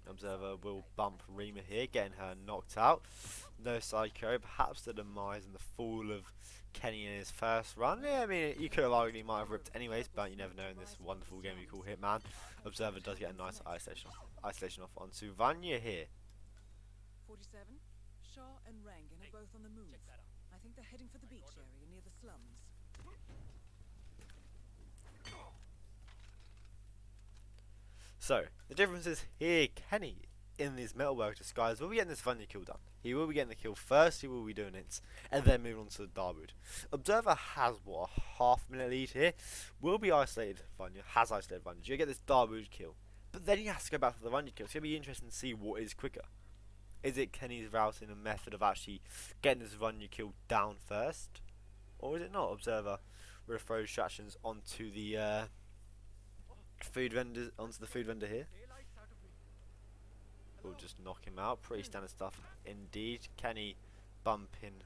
Observer will bump Rima here, getting her knocked out. No psycho, perhaps the demise and the fall of Kenny in his first run. Yeah, I mean, you could have argued he might have ripped anyways, but you never know in this wonderful game we call Hitman. Observer does get a nice isolation off onto Vanya here. 47, Shah and Rangan are both on the move. I think they're heading for the beach area near the slums. So, the difference is here, Kenny, in this metalwork disguise, will be getting this Vanya kill done. He will be getting the kill first, he will be doing it, and then moving on to the Darwood. Observer has, what, a half-minute lead here. Will be isolated Vanya, has isolated Vanya. You get this Darwood kill, but then he has to go back for the Vanya kill. It's going to be interesting to see what is quicker. Is it Kenny's routing a method of actually getting this Vanya kill down first? Or is it not? Observer will throw distractions onto the food vendor here. We'll just knock him out. Pretty standard stuff indeed. Kenny bumping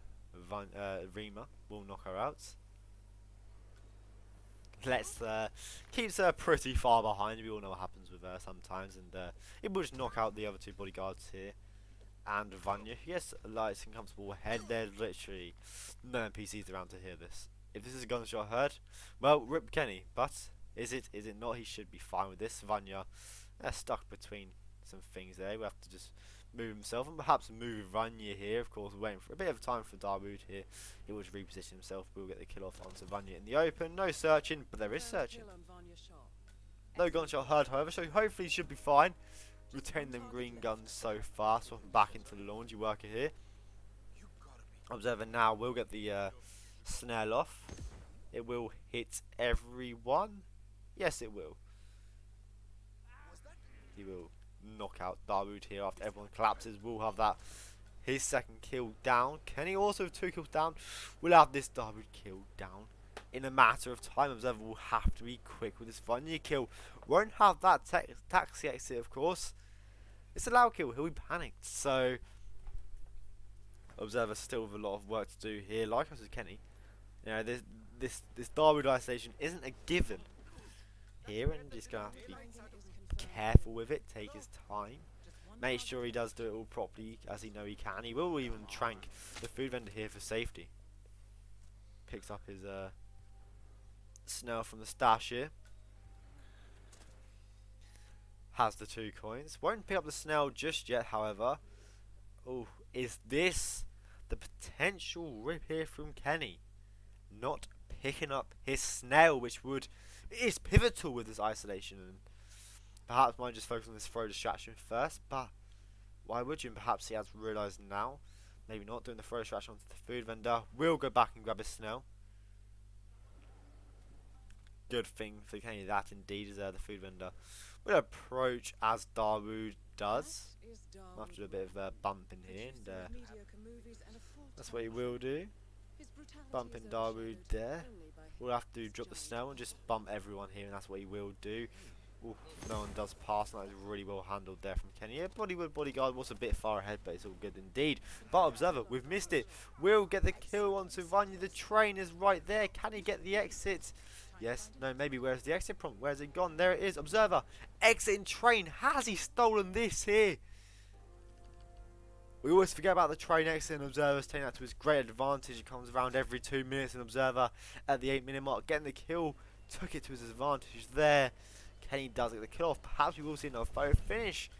Rima will knock her out. Keeps her pretty far behind. We all know what happens with her sometimes, and it will just knock out the other two bodyguards here. And Vanya, yes, lights and comfortable ahead. There's literally no NPCs around to hear this. If this is a gunshot heard, well, rip Kenny. But is it not? He should be fine with this. Vanya stuck between some things there. We have to just move himself and perhaps move Vanya here. Of course, waiting for a bit of time for Darwood here. He will just reposition himself. We'll get the kill off onto Vanya in the open. No searching, but there is searching. No gunshot heard, however, so hopefully he should be fine. retain them green guns so far. So I'm back into the laundry worker here. Observer now will get the snare off. It will hit everyone. Yes, it will. He will knock out Dawood here after everyone collapses. We'll have that. His second kill down. Kenny also with 2 kills down. We'll have this Dawood kill down in a matter of time. Observer will have to be quick with this Vanya kill. Won't have that taxi exit, of course. It's a loud kill. He'll be panicked. So Observer still with a lot of work to do here. Like I said, Kenny, you know, this Dawood isolation isn't a given here, and just gonna have to be careful with it. Take his time. Make sure he does do it all properly, as he know he can. He will even trank the food vendor here for safety. Picks up his Snell from the stash here. Has the 2 coins. Won't pick up the Snell just yet, however. Oh, is this the potential rip here from Kenny? Not picking up his Snell, which is pivotal with this isolation. And perhaps might just focus on this throw distraction first, but why would you? And perhaps he has realised now. Maybe not. Doing the throw distraction onto the food vendor. We'll go back and grab his Snell. Good thing for Kenny that indeed is the food vendor will approach as Dawood does. After a bit of a bump in here, and that's what he will do. Bumping Dawood there. We'll have to drop the Snell and just bump everyone here, and that's what he will do. Ooh, no one does pass, and that is really well handled there from Kenny. Yeah, Bollywood bodyguard was a bit far ahead, but it's all good indeed. But Observer, we've missed it. We'll get the kill onto Vanya. The train is right there. Can he get the exit? Yes, no, maybe. Where's the exit prompt? Where's it gone? There it is. Observer, exiting train. Has he stolen this here? We always forget about the train exit, and Observer's taking that to his great advantage. He comes around every 2 minutes, and Observer at the 8-minute mark getting the kill. Took it to his advantage there. Kenny does get the kill off. Perhaps we will see another photo finish.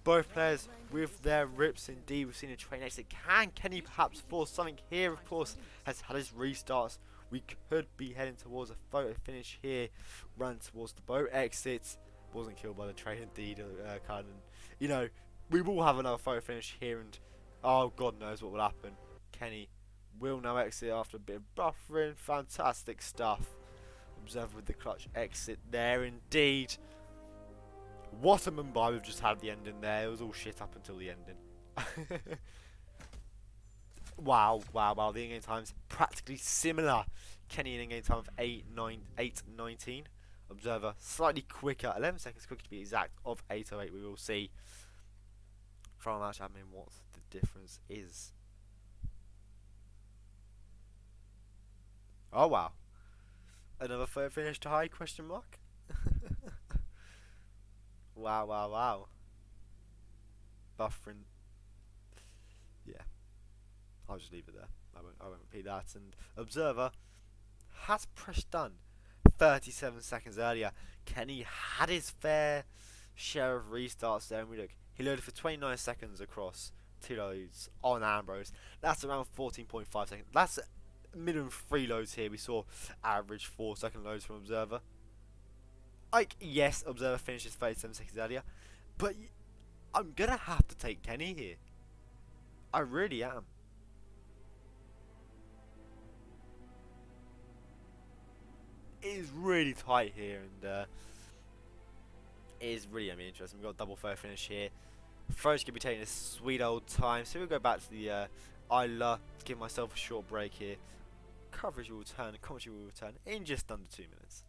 Both players with their rips indeed. We've seen a train exit. Can Kenny perhaps force something here? Of course, has had his restarts. We could be heading towards a photo finish here. Run towards the boat exit. Wasn't killed by the train indeed. You know, we will have another photo finish here, and oh, God knows what will happen. Kenny will now exit after a bit of buffering. Fantastic stuff. Observer with the clutch exit there indeed. What a Mumbai we've just had at the ending there. It was all shit up until the ending. Wow. The in-game times practically similar. Kenny in in-game time of 8:19. Observer slightly quicker, 11 seconds quicker to be exact, of 8:08. We will see from match admin what the difference is. Oh wow. Another photo finish to high question mark? Wow. Buffering. Yeah. I'll just leave it there. I won't repeat that. And Observer has pressed done 37 seconds earlier. Kenny had his fair share of restarts there, and he loaded for 29 seconds across 2 loads on Ambrose. That's around 14.5 seconds. That's minimum 3 loads here. We saw average 4-second loads from Observer. Yes, Observer finishes 37 seconds earlier, but I'm gonna have to take Kenny here. I really am. It is really tight here, and it is really interesting. We've got a double throw finish here. Throws could be taking a sweet old time, so we'll go back to the Isla, give myself a short break here. Coverage will return, commentary will return in just under 2 minutes.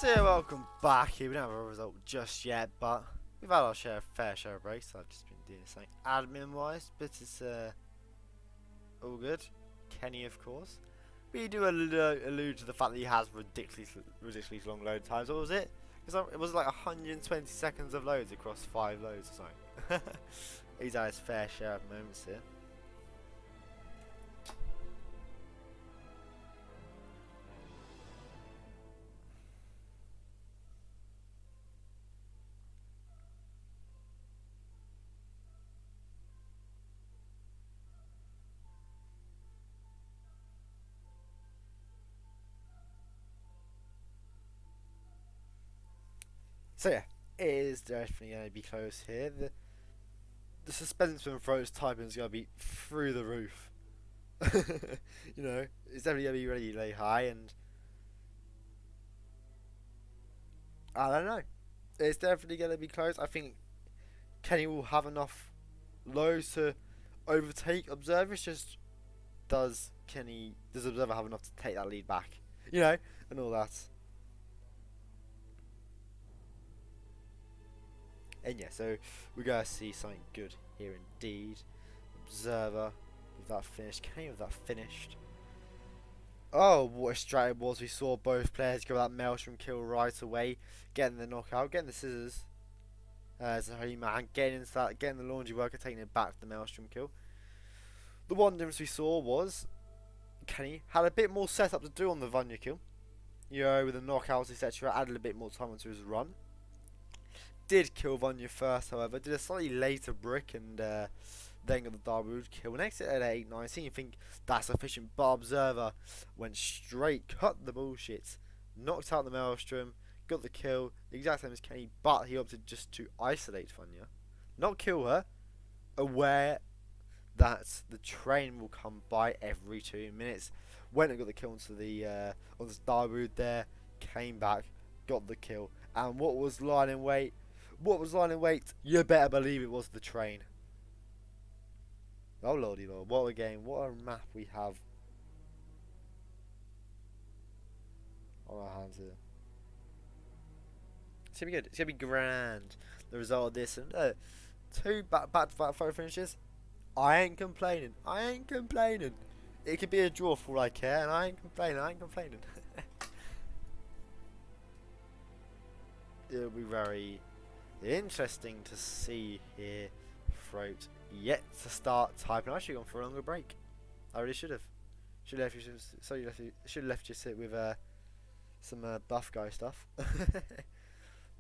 So yeah, welcome back here. We don't have a result just yet, but we've had our fair share of breaks. I've just been doing something admin-wise, but it's all good. Kenny, of course. We do allude to the fact that he has ridiculously long load times. What was it? Because it was like 120 seconds of loads across 5 loads or something. He's had his fair share of moments here. So yeah, it is definitely going to be close here. The suspense from Throat's typing is going to be through the roof. You know, it's definitely going to be really high, and I don't know. It's definitely going to be close. I think Kenny will have enough lows to overtake Observer. It's just, does Observer have enough to take that lead back? You know, and all that. And yeah, so we're going to see something good here indeed. Observer with that finished. Kenny with that finished. Oh, what a strat it was. We saw both players go that Maelstrom kill right away, getting the knockout, getting the scissors. As a holy man, getting into that, getting the laundry worker, taking it back to the Maelstrom kill. The one difference we saw was Kenny had a bit more setup to do on the Vanya kill. You know, with the knockouts, etc. Added a bit more time onto his run. Did kill Vanya first, however. Did a slightly later brick and then got the Darwood kill. Next at 8:19, you think that's sufficient, but Observer went straight, cut the bullshit, knocked out the Maelstrom, got the kill, the exact same as Kenny, but he opted just to isolate Vanya, not kill her, aware that the train will come by every 2 minutes. Went and got the kill onto the Darwood there, came back, got the kill, and what was lying in wait? You better believe it was the train. Oh lordy lord, what a game, what a map we have on our hands here. It's gonna be good, it's gonna be grand, the result of this, and 2 back-to-back photo finishes. I ain't complaining. It could be a draw for all I care, and I ain't complaining. It'll be very interesting to see here. Throat yet to start typing. I should have gone for a longer break. I really should have. Should have left you sit with some buff guy stuff. Yeah,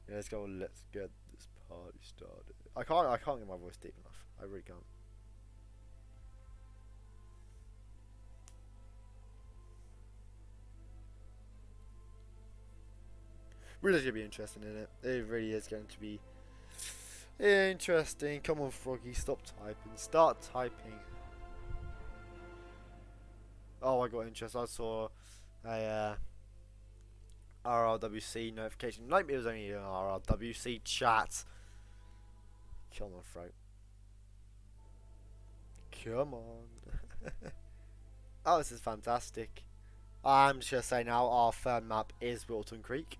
let's go. Let's get this party started. I can't get my voice deep enough. I really can't. Really is going to be interesting, isn't it? It really is going to be interesting. Come on, Froggy, stop typing. Start typing. Oh, I got interest. I saw a RRWC notification. Like it was only an RRWC chat. Come on, Throat. Come on. Oh, this is fantastic. I'm just going to say now, our third map is Wilton Creek.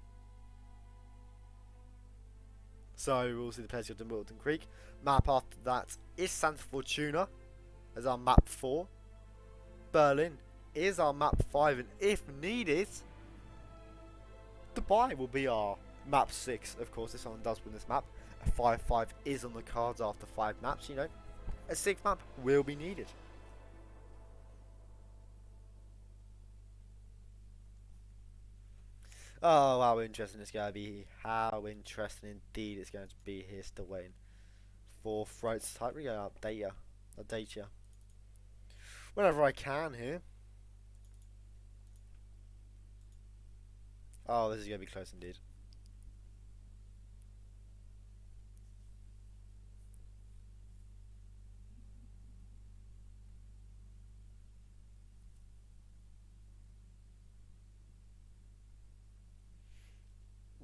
So we'll see the players go to Wilton Creek. Map after that is Santa Fortuna as our map 4. Berlin is our map 5, and if needed, Dubai will be our map 6. Of course, if someone does win this map, a 5-5 is on the cards after 5 maps. You know, a 6th map will be needed. Oh, how interesting it's going to be. How interesting indeed it's going to be here, still waiting for Throat's type. We're going to update you whenever I can here. Oh, this is going to be close indeed.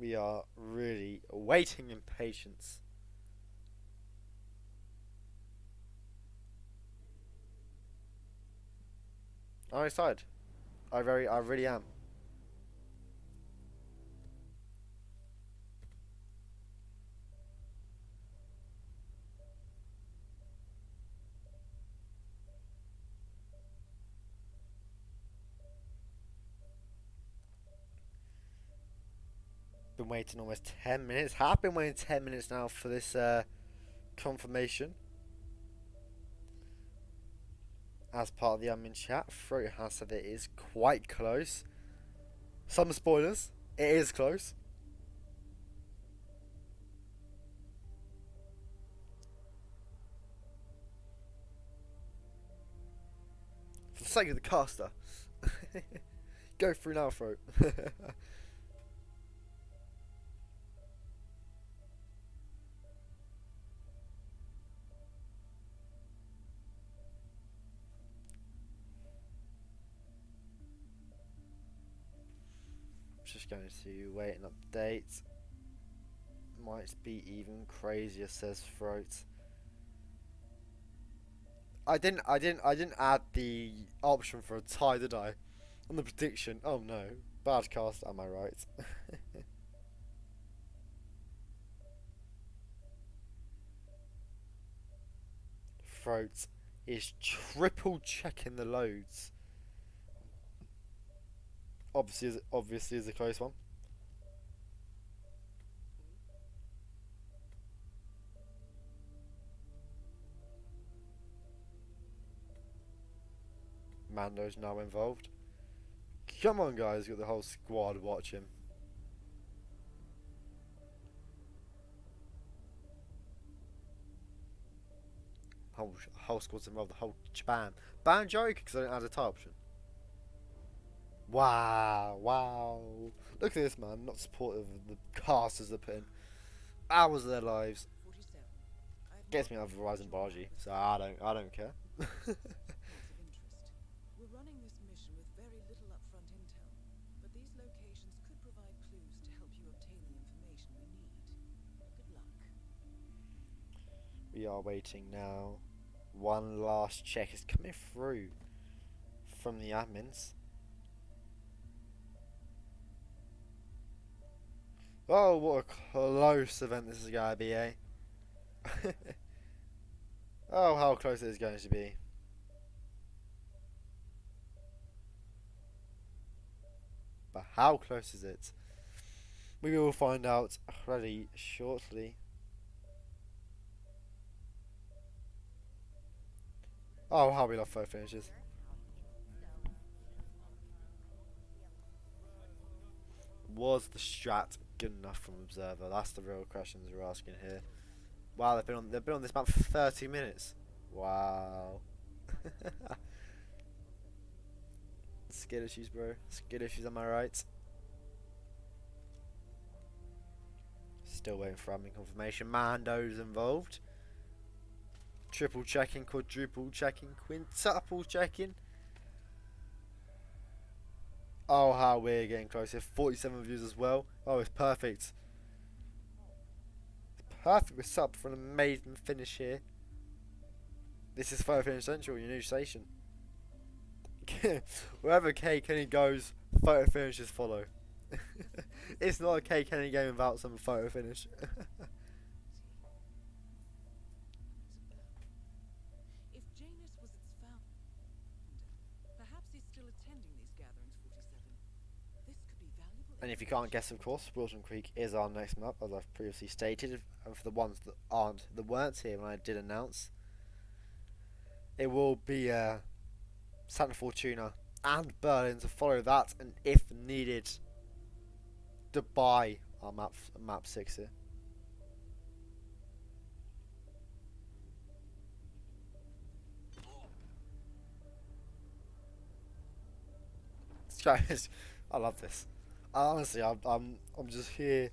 We are really waiting in patience. I'm excited. I really am. been waiting almost 10 minutes. Have been waiting 10 minutes now for this confirmation. As part of the admin chat, Throat has said it is quite close. Some spoilers. It is close. For the sake of the caster. Go through now, Throat. Just going to wait an update. Might be even crazier, says Throat. I didn't add the option for a tie, did I? On the prediction. Oh no. Bad cast, am I right? Throat is triple checking the loads. Obviously is a close one. Mando's now involved. Come on, guys, got the whole squad watching. Whole squad's involved, the whole span. Ban joke because I didn't add a tie option. Wow. Look at this, man. Not supportive of the casters that put in hours of their lives. Gets me out of Verizon Bargy, so I don't care. We're running this mission with very little upfront intel, but these locations could provide clues to help you obtain the information we need. Good luck. We are waiting now. One last check is coming through from the admins. Oh, what a close event this is going to be, eh? Oh, how close it is going to be. But how close is it? We will find out really shortly. Oh, how we love photo finishes. Was the strat good enough from Observer? That's the real questions we're asking here. Wow, they've been on this map for 30 minutes. Wow. Skid issues, bro. Skid issues, am I right? Still waiting for admin confirmation. Mando's involved. Triple checking, quadruple checking, quintuple checking. Oh, how we're getting closer. 47 views as well. Oh, it's perfect. It's perfect. We're set up for an amazing finish here. This is Photo Finish Central, your new station. Wherever KKenny goes, photo finishes follow. It's not a KKenny game without some photo finish. If Janus was its founder, perhaps he's still attending these gatherings, 47. This could be valuable. And if you can't guess, of course, Wilson Creek is our next map, as I've previously stated. And for the ones that weren't here when I did announce, it will be Santa Fortuna and Berlin to follow that, and if needed, Dubai are map 6 here. Guys, I love this. Honestly, I'm just here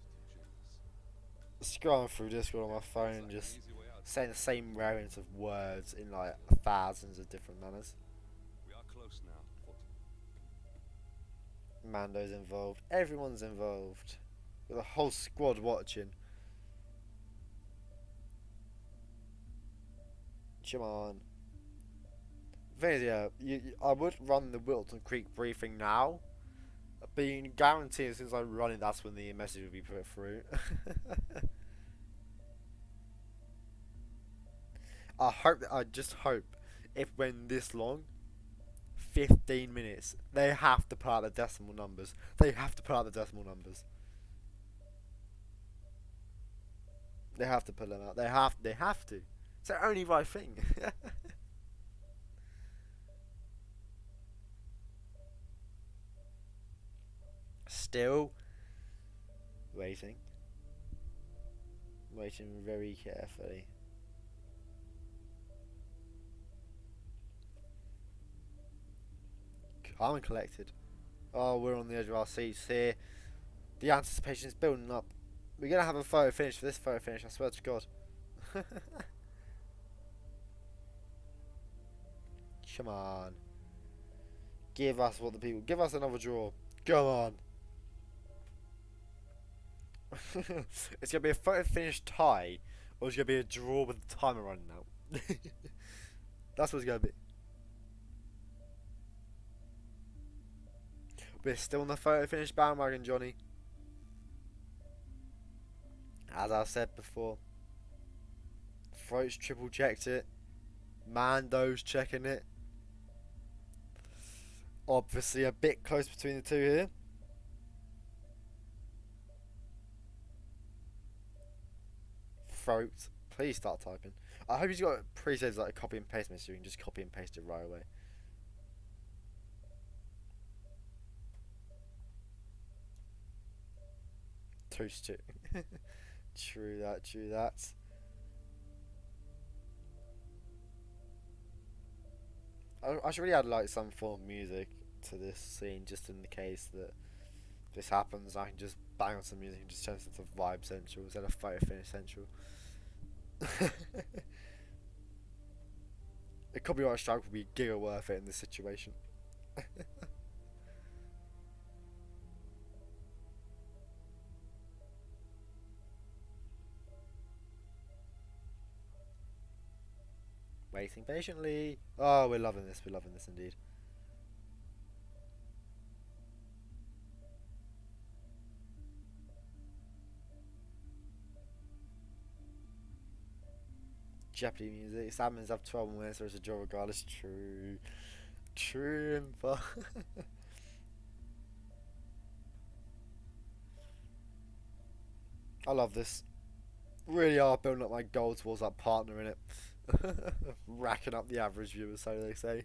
scrolling through Discord on my phone and just saying the same variants of words in like thousands of different manners. We are close now. Mando's involved. Everyone's involved. With a whole squad watching. Come on. Thing is, yeah, I would run the Wilton Creek briefing now, being guaranteed since I'm running, that's when the message will be put through. I just hope if when this long, 15 minutes, they have to put out the decimal numbers. They have to put out the decimal numbers. They have to pull them out. They have to. It's the only right thing. Still waiting. Waiting very carefully. Calm and collected. Oh, we're on the edge of our seats here. The anticipation is building up. We're going to have a photo finish for this photo finish, I swear to God. Come on. Give us what the people... Give us another draw. Come on. It's going to be a photo finish tie, or it's going to be a draw with the timer running out. That's what it's going to be. We're still on the photo finish bandwagon, Johnny. As I said before, Throats triple checked it. Mando's checking it. Obviously a bit close between the two here. Throat, please start typing. I hope he's got presets like a copy and paste message so you can just copy and paste it right away. Toast it. True that, true that. I should really add like some form of music to this scene just in the case that this happens. I can just bang on some music and just turn it into Vibe Central instead of Photo Finish Central. A copyright strike would be giga worth it in this situation. Waiting patiently. Oh, we're loving this. We're loving this indeed. Jeopardy music. Salmons have 12 minutes. There's a draw regardless. True. True info. I love this. Really are building up my goal towards that partner in it. Racking up the average viewers, so they say.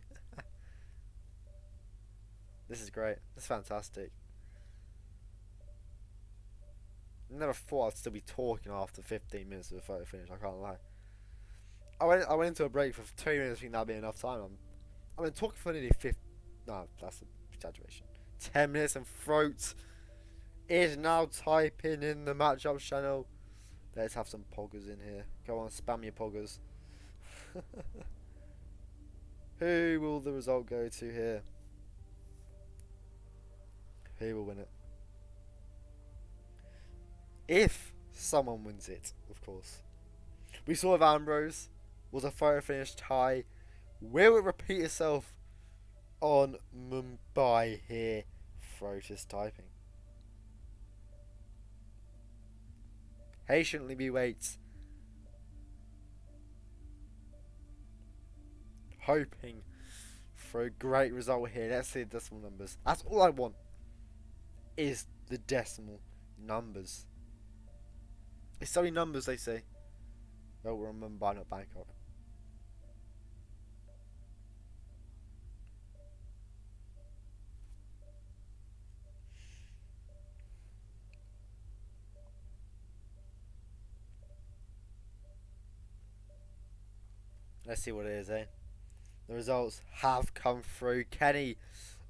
This is great. This is fantastic. Never thought I'd still be talking after 15 minutes of the photo finish. I can't lie. I went into a break for 2 minutes. I think that'd be enough time. I've been talking for nearly 50. No, that's an exaggeration. 10 minutes and Throat is now typing in the matchup channel. Let's have some poggers in here. Go on, spam your poggers. Who will the result go to here? Who will win it? If someone wins it, of course. We saw with Ambrose was a photo finish tie. Will it repeat itself on Mumbai here? Throat is typing. Patiently we wait. Hoping for a great result here. Let's see the decimal numbers. That's all I want. Is the decimal numbers. It's only numbers, they say. Well, we're on Mumbai, not Bangkok. Let's see what it is, eh? The results have come through. Kenny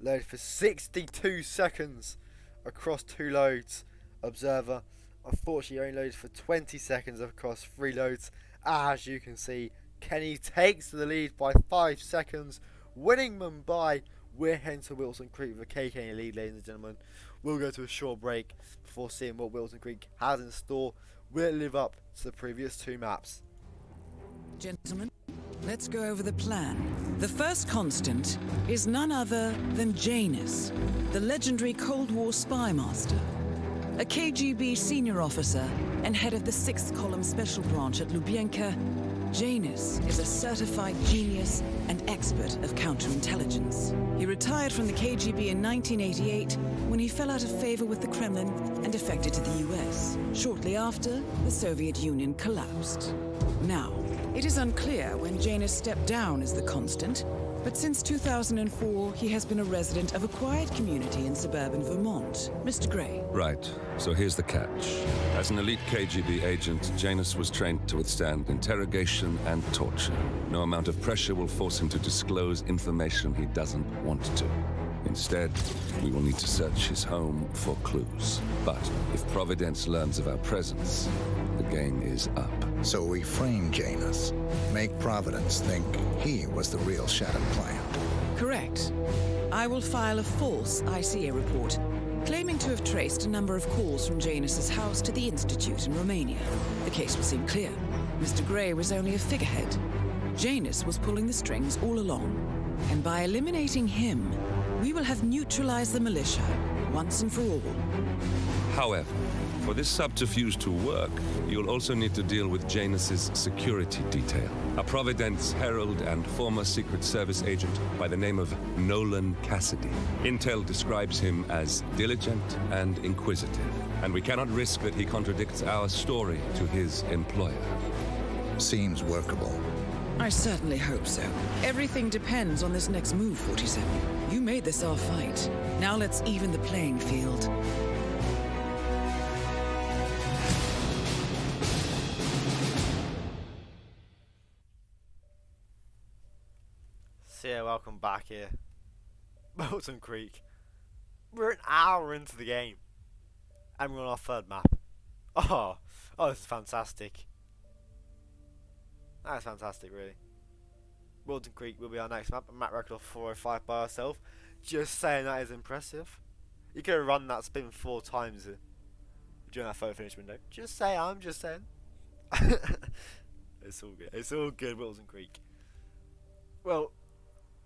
loaded for 62 seconds across 2 loads. Observer, unfortunately, only loaded for 20 seconds across 3 loads. As you can see, Kenny takes the lead by 5 seconds, winning Mumbai. We're heading to Wilson Creek with a KKenny lead, ladies and gentlemen. We'll go to a short break before seeing what Wilson Creek has in store. Will it live up to the previous 2 maps? Gentlemen, let's go over the plan. The first constant is none other than Janus, the legendary Cold War spy master. A KGB senior officer and head of the 6th Column Special Branch at Lubyanka, Janus is a certified genius and expert of counterintelligence. He retired from the KGB in 1988 when he fell out of favor with the Kremlin and defected to the US. Shortly after, the Soviet Union collapsed. Now, it is unclear when Janus stepped down as the constant, but since 2004, he has been a resident of a quiet community in suburban Vermont. Mr. Gray. Right. So here's the catch. As an elite KGB agent, Janus was trained to withstand interrogation and torture. No amount of pressure will force him to disclose information he doesn't want to. Instead, we will need to search his home for clues. But if Providence learns of our presence, the game is up. So we frame Janus, make Providence think he was the real Shattered Plant. Correct. I will file a false ICA report, claiming to have traced a number of calls from Janus's house to the Institute in Romania. The case will seem clear. Mr. Gray was only a figurehead. Janus was pulling the strings all along. And by eliminating him, we will have neutralized the militia once and for all. However, for this subterfuge to work, you'll also need to deal with Janus's security detail. A Providence herald and former Secret Service agent by the name of Nolan Cassidy. Intel describes him as diligent and inquisitive, and we cannot risk that he contradicts our story to his employer. Seems workable. I certainly hope so. Everything depends on this next move, 47. You made this our fight. Now let's even the playing field. So yeah, welcome back here. Milton Creek. We're an hour into the game. And we're on our third map. Oh, this is fantastic. That's fantastic, really. Milton Creek will be our next map. A map record of 405 by ourselves. Just saying, that is impressive. You could have run that spin 4 times during that photo finish window. Just say, I'm just saying. It's all good. It's all good, Milton Creek. Well,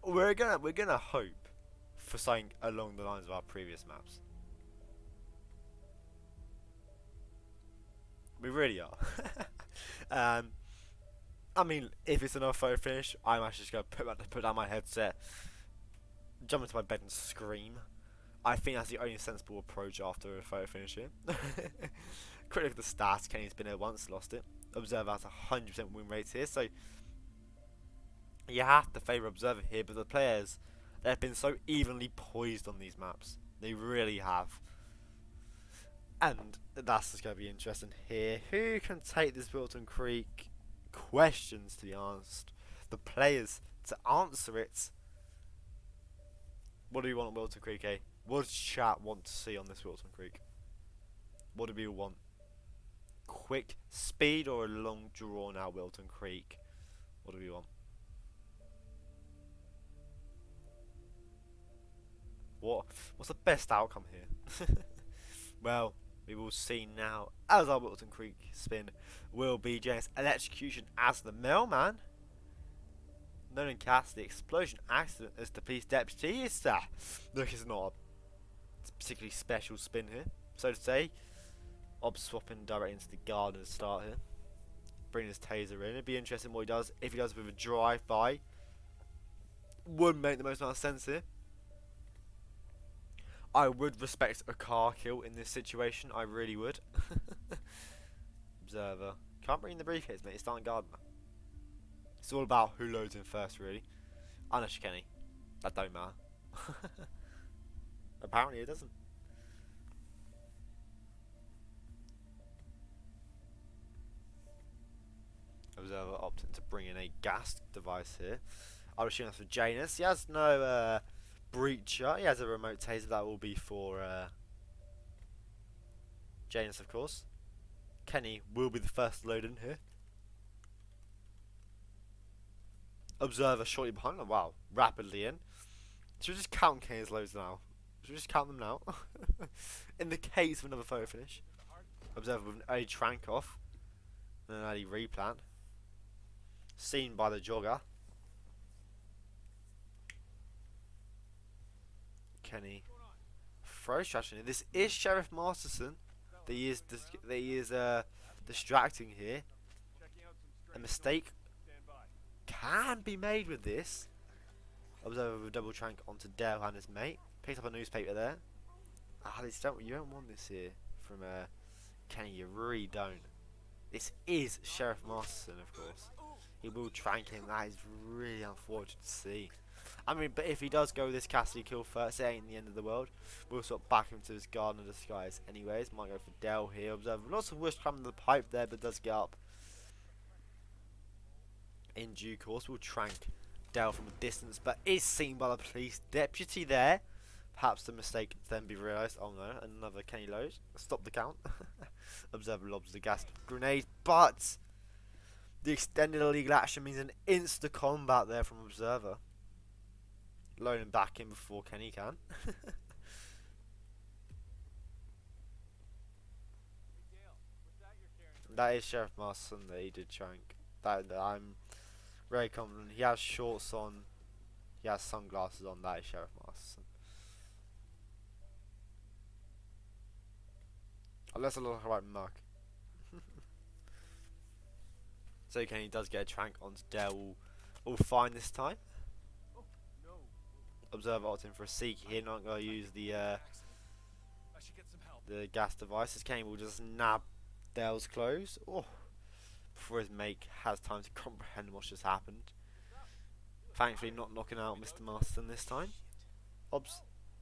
we're gonna hope for something along the lines of our previous maps. We really are. I mean, if it's another photo finish, I'm actually just gonna put down my headset, jump into my bed and scream. I think that's the only sensible approach after a photo finish here. Quick look at the stats. Kenny's been here once, lost it. Observer has 100% win rates here, so you have to favour Observer here, but the players, they've been so evenly poised on these maps. They really have. And that's just going to be interesting here. Who can take this Milton Creek questions to be asked? The players to answer it. What do we want on Milton Creek, eh? What does chat want to see on this Milton Creek? What do we want? Quick speed or a long drawn out Milton Creek? What do we want? What's the best outcome here? Well, we will see now as our Milton Creek spin will be Janus electrocution as the mailman. Nolan Cassidy explosion accident as the police deputy. Look, it's not a particularly special spin here, so to say. Ob swapping directly into the garden to start here. Bring his taser in. It'd be interesting what he does. If he does it with a drive-by, would make the most amount of sense here. I would respect a car kill in this situation. I really would. Observer. Can't bring in the briefcase, mate. It's starting Gardner. It's all about who loads in first, really. Unless you're Kenny. That don't matter. Apparently it doesn't. Observer opting to bring in a gas device here. I'll assume that's for Janus. He has no breacher. He has a remote taser. That will be for Janus, of course. Kenny will be the first load in here. Observer shortly behind him. Wow, rapidly in. Should we just count Kenny's loads now? Should we just count them now? In the case of another photo finish. Observer with an early trank off. And an early replant. Seen by the jogger. Kenny. Throw strategy. This is Sheriff Masterson. That he is distracting here. A mistake can be made with this. Observer with a double trank onto Dale and his mate. Picks up a newspaper there. You don't want this here from Kenny, you really don't. This is Sheriff Masterson, of course. He will trank him. That is really unfortunate to see. I mean, but if he does go with this Cassidy kill first, it ain't the end of the world. We'll sort of back him to his garden of disguise anyways. Might go for Dell here. Observe lots of wish coming to the pipe there, but does get up in due course. We'll trank Dell from a distance, but is seen by the police deputy there. Perhaps the mistake then be realised. Oh no, another Kenny loads. Stop the count. Observer lobs the gas grenade, but the extended illegal action means an insta combat there from Observer. Load him back in before Kenny can. That is Sheriff Masterson that he did trank. That I'm very confident. He has shorts on. He has sunglasses on. That is Sheriff Masterson. Unless I look like Muck. So Kenny does get a trank onto Dale. All fine this time. Observer opting for a seek here, not going to use the gas devices. Kenny will just nab Dale's clothes. Oh, before his mate has time to comprehend what's just happened. Thankfully not knocking out Mr. Marston this time.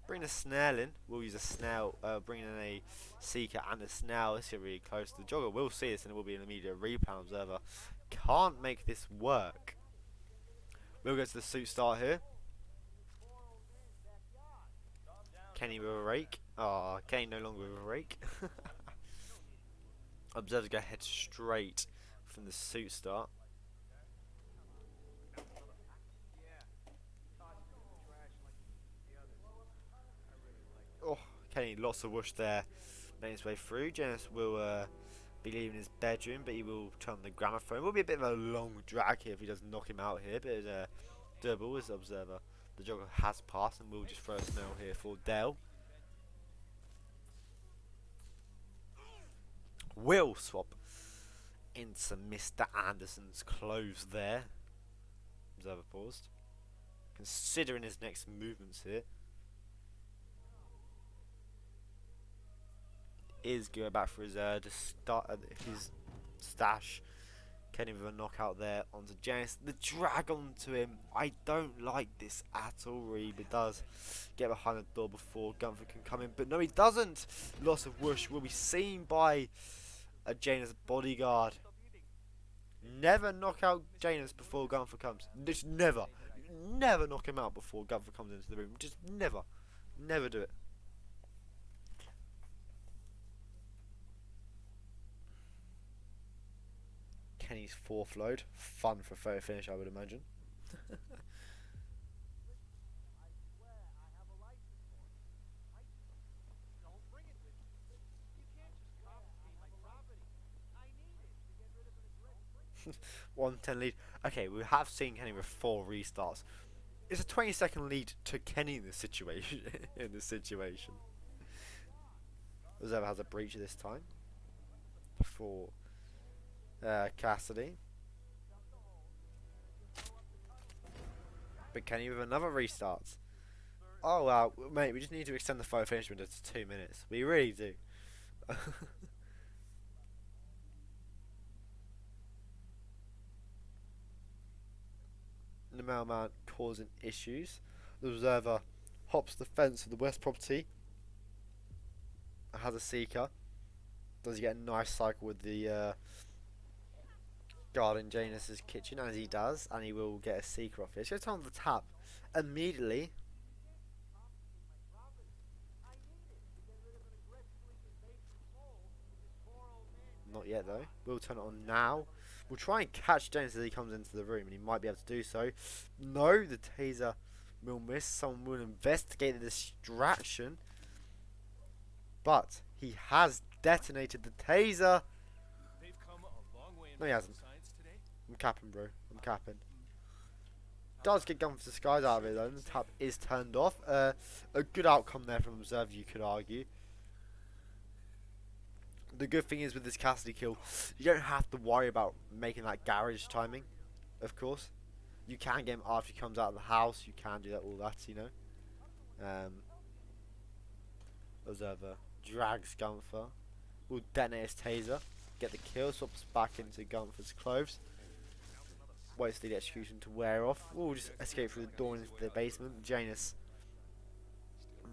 Bring a snail in. We'll use a snail, bring in a seeker and a snail. This is really close. The jogger will see this and it will be an immediate replay. Observer can't make this work. We'll go to the suit start here. Kenny with a rake. Oh, Kenny no longer with a rake. Observer go head straight from the suit start. Oh, Kenny lots of whoosh there. Making his way through. Janus will be leaving his bedroom, but he will turn the gramophone. It will be a bit of a long drag here if he does knock him out here, but doable as Observer. The jogger has passed and we'll just throw a snail here for Dell. Will swap into Mr. Anderson's clothes there. Observer paused. Considering his next movements here. Is going back for his his stash. Kenny with a knockout there onto Janice. The drag onto him. I don't like this at all, really, but does get behind the door before Gunther can come in. But no, he doesn't. Loss of whoosh will be seen by a Janus bodyguard. Never knock out Janus before Gunther comes. Just never. Never knock him out before Gunther comes into the room. Just never. Never do it. Kenny's fourth load. Fun for a photo finish, I would imagine. $110 lead. Okay, we have seen Kenny with 4 restarts. It's a 20-second lead to Kenny in this situation. Observer has a breach this time for Cassidy. But Kenny with another restart. Oh wow, mate, we just need to extend the photo finish window to 2 minutes. We really do. The mailman causing issues. The Observer hops the fence of the west property. Has a seeker. Does he get a nice cycle with the guard in Janus's kitchen, as he does, and he will get a seeker off here. So turn on the tap immediately. Not yet though. We'll turn it on now. We'll try and catch Janus as he comes into the room, and he might be able to do so. No, the taser will miss. Someone will investigate the distraction, but he has detonated the taser. No, he hasn't. I'm capping, bro. I'm capping. Does get Gunther's disguise out of it though. The tap is turned off. A good outcome there from Observer, you could argue. The good thing is with this Cassidy kill, you don't have to worry about making that garage timing, of course. You can get him after he comes out of the house. You can do that, all that, you know. Observer drags Gunther. Will detonate his taser. Get the kill. Swaps back into Gunther's clothes. Waits for the execution to wear off. We'll just escape through the door into the basement. Janus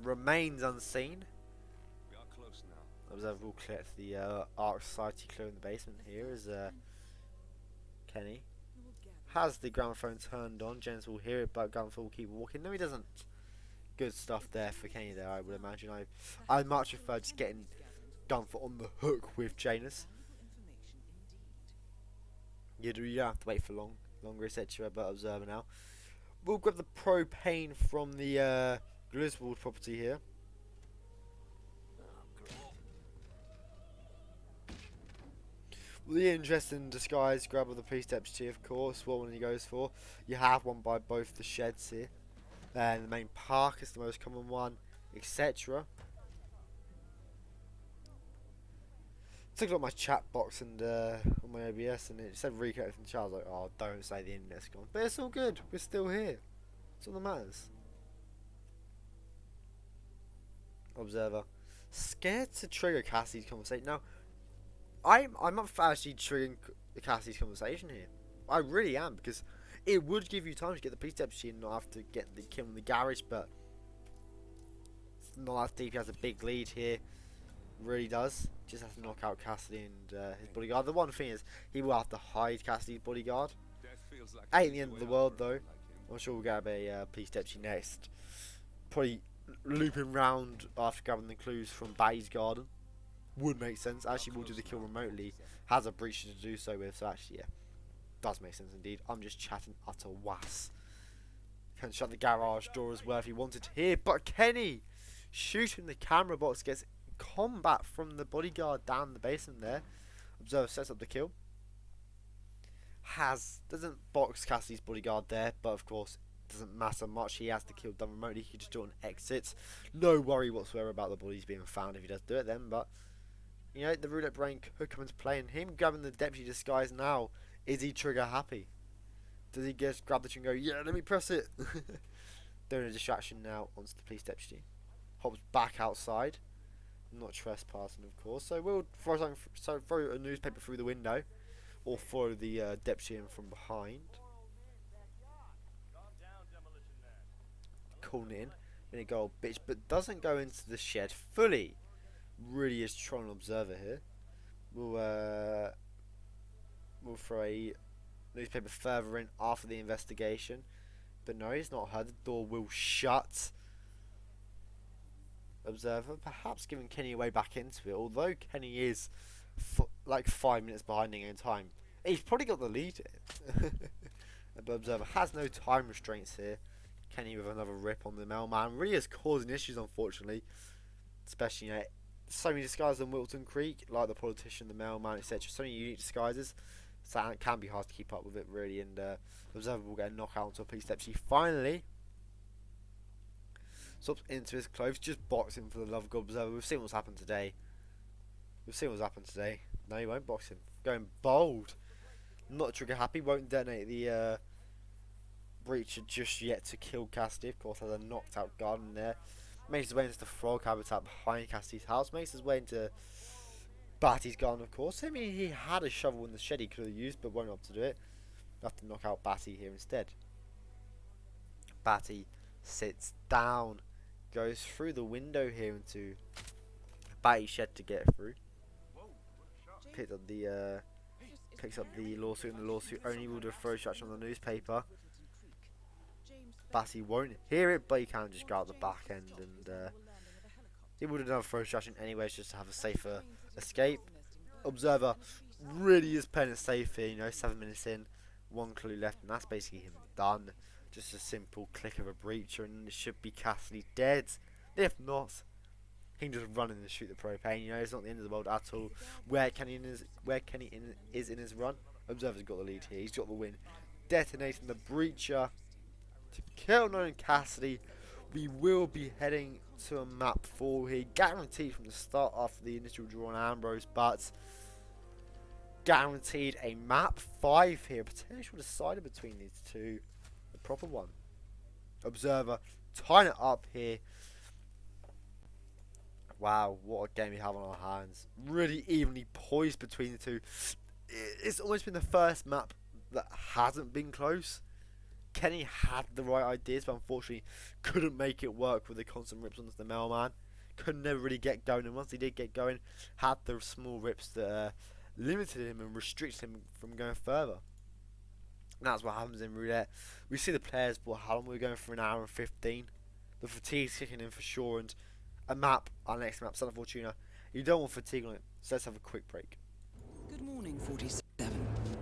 remains unseen. We are close now. Observer will collect the Arc Society clue in the basement here as Kenny has the gramophone turned on. Janus will hear it, but Gunther will keep walking. No, he doesn't. Good stuff there for Kenny there, I would imagine. I'd much prefer just getting Gunther on the hook with Janus. You don't have to wait for longer, etc. But Observer now. We'll grab the propane from the Griswold property here. The interesting disguise grab of the police deputy, of course, what one he goes for. You have one by both the sheds here. And the main park is the most common one, etc. Took a look at my chat box and on my OBS, and it said reconnecting the chat. I was like, oh, don't say the internet's gone. But it's all good. We're still here. That's all that matters. Observer. Scared to trigger Cassie's conversation. Now, I'm not actually triggering Cassie's conversation here. I really am, because it would give you time to get the police deputy and not have to get the kill in the garage, but it's not as deep. He has a big lead here. Really does. Just has to knock out Cassidy and his bodyguard. The one thing is, he will have to hide Cassidy's bodyguard. Ain't the end of the world, though. I'm sure we'll grab a police deputy next. Probably looping round after grabbing the clues from Batty's garden. Would make sense. Actually, we'll do the kill remotely. Has a breach to do so with, so actually, yeah. Does make sense indeed. I'm just chatting utter was. Can shut the garage door as well if he wanted to here, but Kenny shooting the camera box gets combat from the bodyguard down the basement there. Observer sets up the kill. Doesn't box Cassidy's bodyguard there, but of course it doesn't matter much. He has the kill done remotely. He can just do it on exit. No worry whatsoever about the bodies being found if he does do it then, but you know, the roulette brain could come into play, and him grabbing the deputy disguise now, is he trigger happy? Does he just grab the trigger and go, yeah, let me press it? Doing a distraction now onto the police deputy. Hops back outside. Not trespassing, of course. So we'll throw a newspaper through the window, or throw the deputy in from behind. Calling it in. Then it go, bitch, but doesn't go into the shed fully. Really is trying to Observer here. We'll throw a newspaper further in after the investigation. But no, he's not heard. The door will shut. Observer perhaps giving Kenny a way back into it, although Kenny is like 5 minutes behind in time. He's probably got the lead. But Observer has no time restraints here. Kenny with another rip on the mailman really is causing issues, unfortunately, especially, you know, so many disguises on Wilton Creek, like the politician, the mailman, etc. So many unique disguises, so it can be hard to keep up with it, really. And Observer will get a knockout onto a police deputy. Finally swaps into his clothes, just box him for the love of God. Observer, we've seen what's happened today. No, he won't box him. Going bold. Not trigger happy, won't detonate the breacher just yet to kill Cassidy. Of course, has a knocked out guard in there. Makes his way into the frog habitat behind Cassidy's house. Makes his way into Batty's garden, of course. I mean, he had a shovel in the shed he could have used, but won't opt to do it. Have to knock out Batty here instead. Batty sits down, goes through the window here into Batty's shed to get through. Picks up the lawsuit, and the lawsuit only will do a throw distraction on the newspaper. Batty won't hear it, but he can just go out the back end, and he would have done a throw distraction anyways, just to have a safer escape. Observer really is playing it safe here, you know, 7 minutes in, 1 clue left, and that's basically him done. Just a simple click of a breacher, and it should be Cassidy dead. If not, he can just run in and shoot the propane. You know, it's not the end of the world at all. Where Kenny is in his run, Observer's got the lead here. He's got the win, detonating the breacher to kill known Cassidy. We will be heading to a map 4 here, guaranteed from the start after the initial draw on Ambrose, but guaranteed a map 5 here. Potential decider between these two. the proper one. Observer tying it up here. Wow, what a game we have on our hands. Really evenly poised between the two. It's almost been the first map that hasn't been close. Kenny had the right ideas, but unfortunately couldn't make it work with the constant rips onto the mailman. Could never really get going, and once he did get going, had the small rips that limited him and restricted him from going further. And that's what happens in roulette. We see the players, but how long we're going for, an hour and 15. The fatigue's kicking in for sure, and a map, our next map, Son of Fortuna. You don't want fatigue on it, so let's have a quick break. Good morning, 47.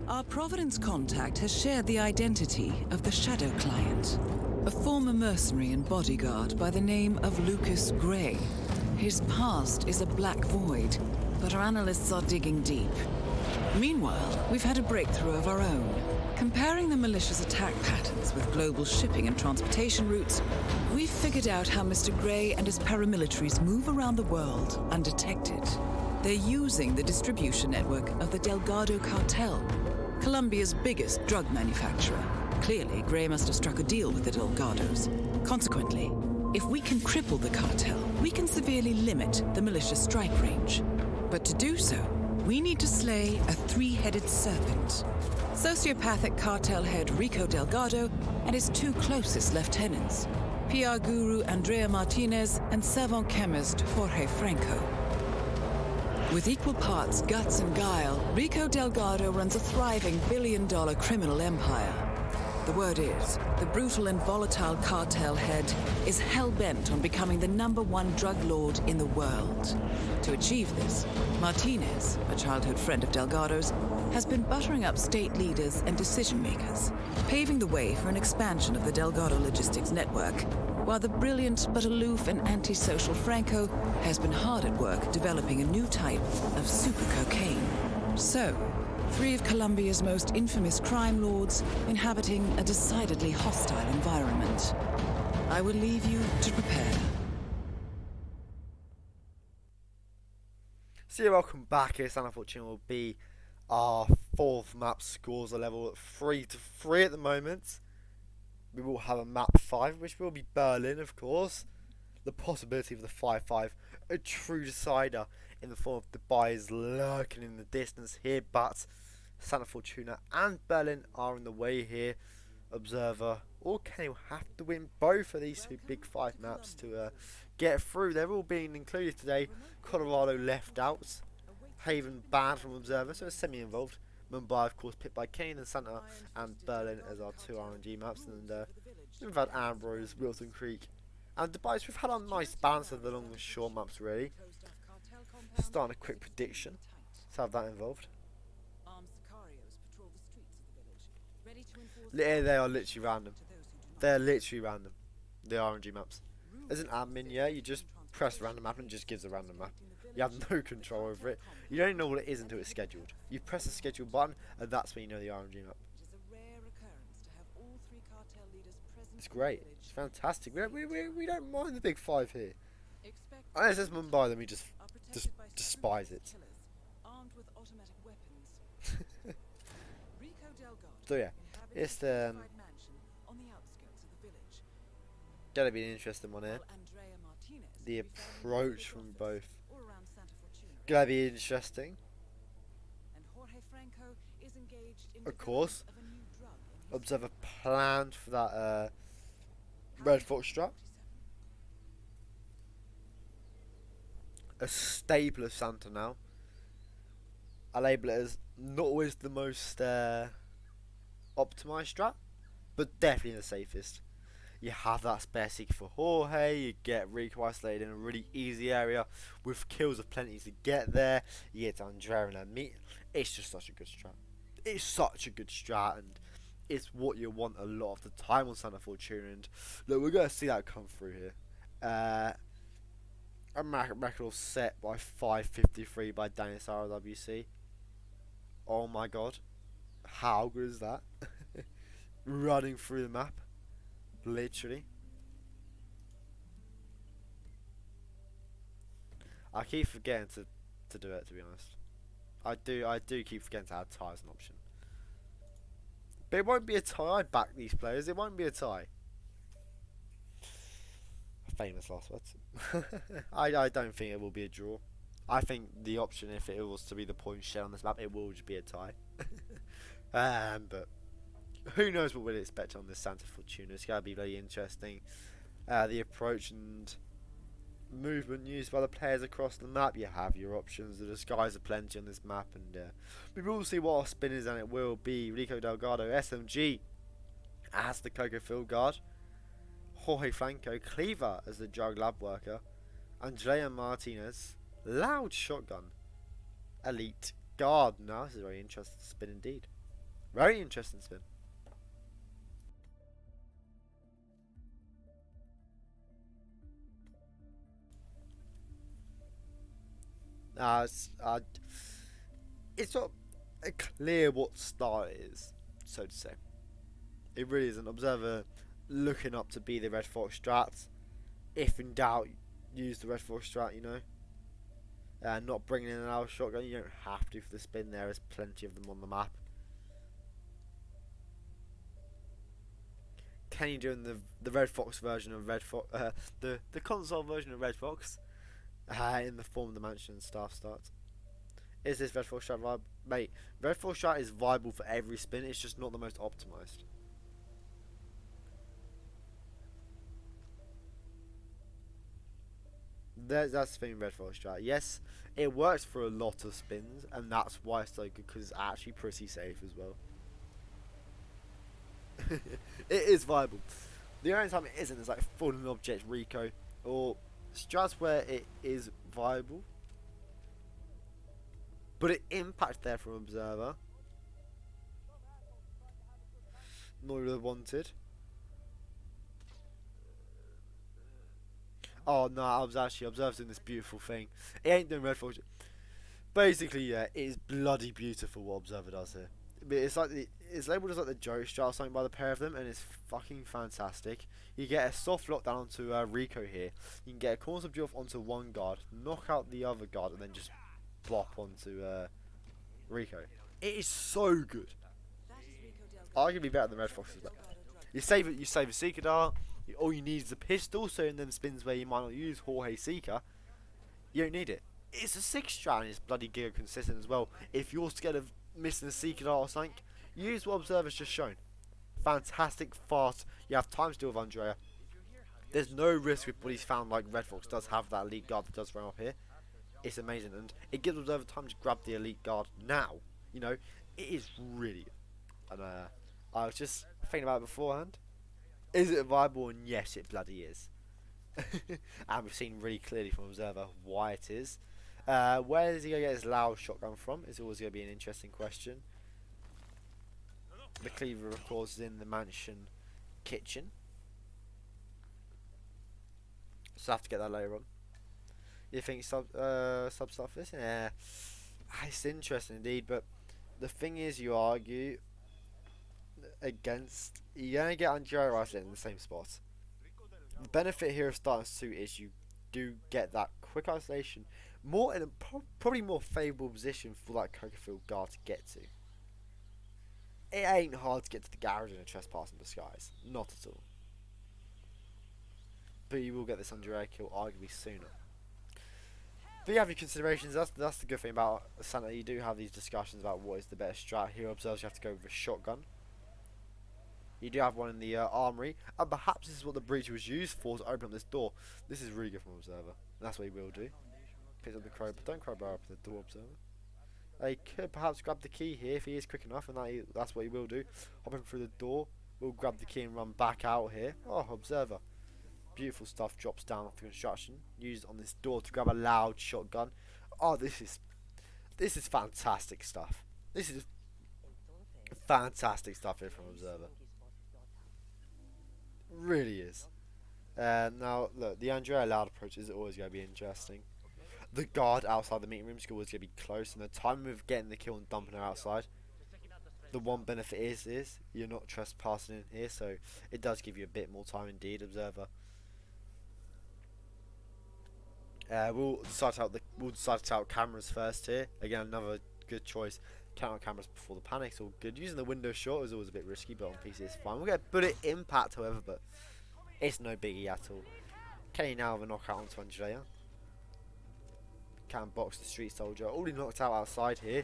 Our Providence contact has shared the identity of the Shadow Client, a former mercenary and bodyguard by the name of Lucas Gray. His past is a black void, but our analysts are digging deep. Meanwhile, we've had a breakthrough of our own. Comparing the militia's attack patterns with global shipping and transportation routes, we've figured out how Mr. Gray and his paramilitaries move around the world undetected. They're using the distribution network of the Delgado cartel, Colombia's biggest drug manufacturer. Clearly, Gray must have struck a deal with the Delgados. Consequently, if we can cripple the cartel, we can severely limit the militia's strike range. But to do so, we need to slay a three-headed serpent. Sociopathic cartel head Rico Delgado and his two closest lieutenants, PR guru Andrea Martinez and savant chemist Jorge Franco. With equal parts guts and guile, Rico Delgado runs a thriving billion-dollar criminal empire. The word is, the brutal and volatile cartel head is hell-bent on becoming the #1 drug lord in the world. To achieve this, Martinez, a childhood friend of Delgado's, has been buttering up state leaders and decision-makers, paving the way for an expansion of the Delgado logistics network, while the brilliant but aloof and antisocial Franco has been hard at work developing a new type of super cocaine. So, three of Colombia's most infamous crime lords inhabiting a decidedly hostile environment. I will leave you to prepare. So yeah, welcome back. Here, Son of Fortuna will be our fourth map. Scores are level at 3-3 at the moment. We will have a map 5, which will be Berlin, of course. The possibility of the 5-5, a true decider in the form of Dubai, is lurking in the distance here, but Santa Fortuna and Berlin are in the way here. Observer or Kenny will have to win both of these two big 5 maps to get through. They're all being included today. Colorado left out. Haven banned from Observer, so it's semi-involved. Mumbai, of course, picked by Kane and Santa, and Berlin as our 2 RNG maps. And we've had Ambrose, Wilson Creek, and Dubai. So we've had a nice balance of the long and short maps, really. Starting a quick prediction. Let's have that involved. Yeah, they are literally random. They're literally random. The RNG maps. As an admin, yeah, you just press random map and it just gives a random map. You have no control over it. You don't know what it is until it's scheduled. You press the schedule button and that's when you know the RNG map. It's great. It's fantastic. We don't mind the big 5 here. Unless it's Mumbai, then we just despise it. So yeah, it's gonna be an interesting one here. The approach from both gonna be interesting. Of course, Observer planned for that Red Fox strap. A staple of Santa now. I label it as not always the most optimized strat, but definitely the safest. You have that spare seek for Jorge, you get Rico isolated in a really easy area with kills of plenty to get there. You get Andrea and meet. It's just such a good strat. It's such a good strat, and it's what you want a lot of the time on Santa Fortuna. And look, we're going to see that come through here. A record set by 5:53 by Dennis RRWC. Oh my god, how good is that? Running through the map, literally. I keep forgetting to do it, to be honest. I do keep forgetting to add tires as an option. But it won't be a tie. I back these players. It won't be a tie. Famous last words. I don't think it will be a draw. I think the option, if it was to be the point share on this map, it will just be a tie. But who knows what we'll expect on this Santa Fortuna. It's going to be very interesting. The approach and movement used by the players across the map. You have your options. The disguise are plenty on this map, and we will see what our spin is, and it will be Rico Delgado, SMG as the Coco field guard, Jorge Franco Cleaver as the drug lab worker, Andrea Martinez loud shotgun, elite guard. Now this is a very interesting spin indeed. Very interesting spin. It's not clear what style it is, so to say. It really isn't. Observer looking up to be the Red Fox strat. If in doubt, use the Red Fox strat, you know. Not bringing in an hour shotgun. You don't have to for the spin. There is plenty of them on the map. Kenny doing the Red Fox version of Red Fox, the console version of Red Fox, in the form of the mansion and staff start. Is this Red Fox strat viable? Mate, Red Fox strat is viable for every spin. It's just not the most optimized. That's the thing, Red Fox strat. Yes, it works for a lot of spins, and that's why it's so good, because it's actually pretty safe as well. It is viable. The only time it isn't is like fallen object Rico, or strats where it is viable, but it impacts there from Observer. Not really wanted. Oh no, I was actually observing this beautiful thing. It ain't doing Red Fox. Basically, yeah, it is bloody beautiful what Observer does here. But it's like it's labelled as like the joke strat or something by the pair of them, and it's fucking fantastic. You get a soft lockdown onto Rico here. You can get a corner subdue off onto one guard, knock out the other guard, and then just bop onto Rico. It is so good. Arguably better than Red Fox's. You save a Seeker dart. All you need is a pistol, so in them spins where you might not use Jorge Seeker, you don't need it. It's a 6 strat and it's bloody giga consistent as well. If you're scared of missing a Seeker dart or something, use what Observer's just shown. Fantastic, fast. You have time to deal with Andrea. There's no risk with what he's found, like Red Fox does have that elite guard that does run up here. It's amazing, and it gives Observer time to grab the elite guard now. You know, it is really good. And I was just thinking about it beforehand. Is it viable? And yes, it bloody is. And we've seen really clearly from Observer why it is. Where is he going to get his loud shotgun from? Is always going to be an interesting question. The Cleaver, of course, is in the mansion kitchen. So I have to get that later on. You think subsurface? Yeah, it's interesting indeed. But the thing is, you argue against, you're going to get Andrea Rice in the same spot. The benefit here of starting suit is you do get that quick isolation, more in a probably more favourable position for that Coca-Field guard to get to. It ain't hard to get to the garage in a trespass in disguise, not at all. But you will get this Andrea kill arguably sooner. But you have your considerations. That's the good thing about Santa. You do have these discussions about what is the best strat. Here observes you have to go with a shotgun. You do have one in the armory, and perhaps this is what the breach was used for, to open up this door. This is really good from Observer. That's what he will do. Picks up the crowbar. Don't crowbar up the door, Observer. He could perhaps grab the key here if he is quick enough, and that's what he will do. Hop in through the door. We'll grab the key and run back out here. Oh, Observer. Beautiful stuff. Drops down off the construction. Used on this door to grab a loud shotgun. Oh, this is fantastic stuff. This is fantastic stuff here from Observer. Really is. Now, look, the Andrea loud approach is always going to be interesting. The guard outside the meeting room is always going to be close, and the time of getting the kill and dumping her outside. The one benefit is you're not trespassing in here, so it does give you a bit more time indeed, Observer. We'll decide to out cameras first here. Again, another good choice. Count cameras before the panic's all good. Using the window shot is always a bit risky, but on PC it's fine. We'll get bullet impact, however, but it's no biggie at all. Kenny now have a knockout onto Andrea. Can box the street soldier. Already knocked out outside here.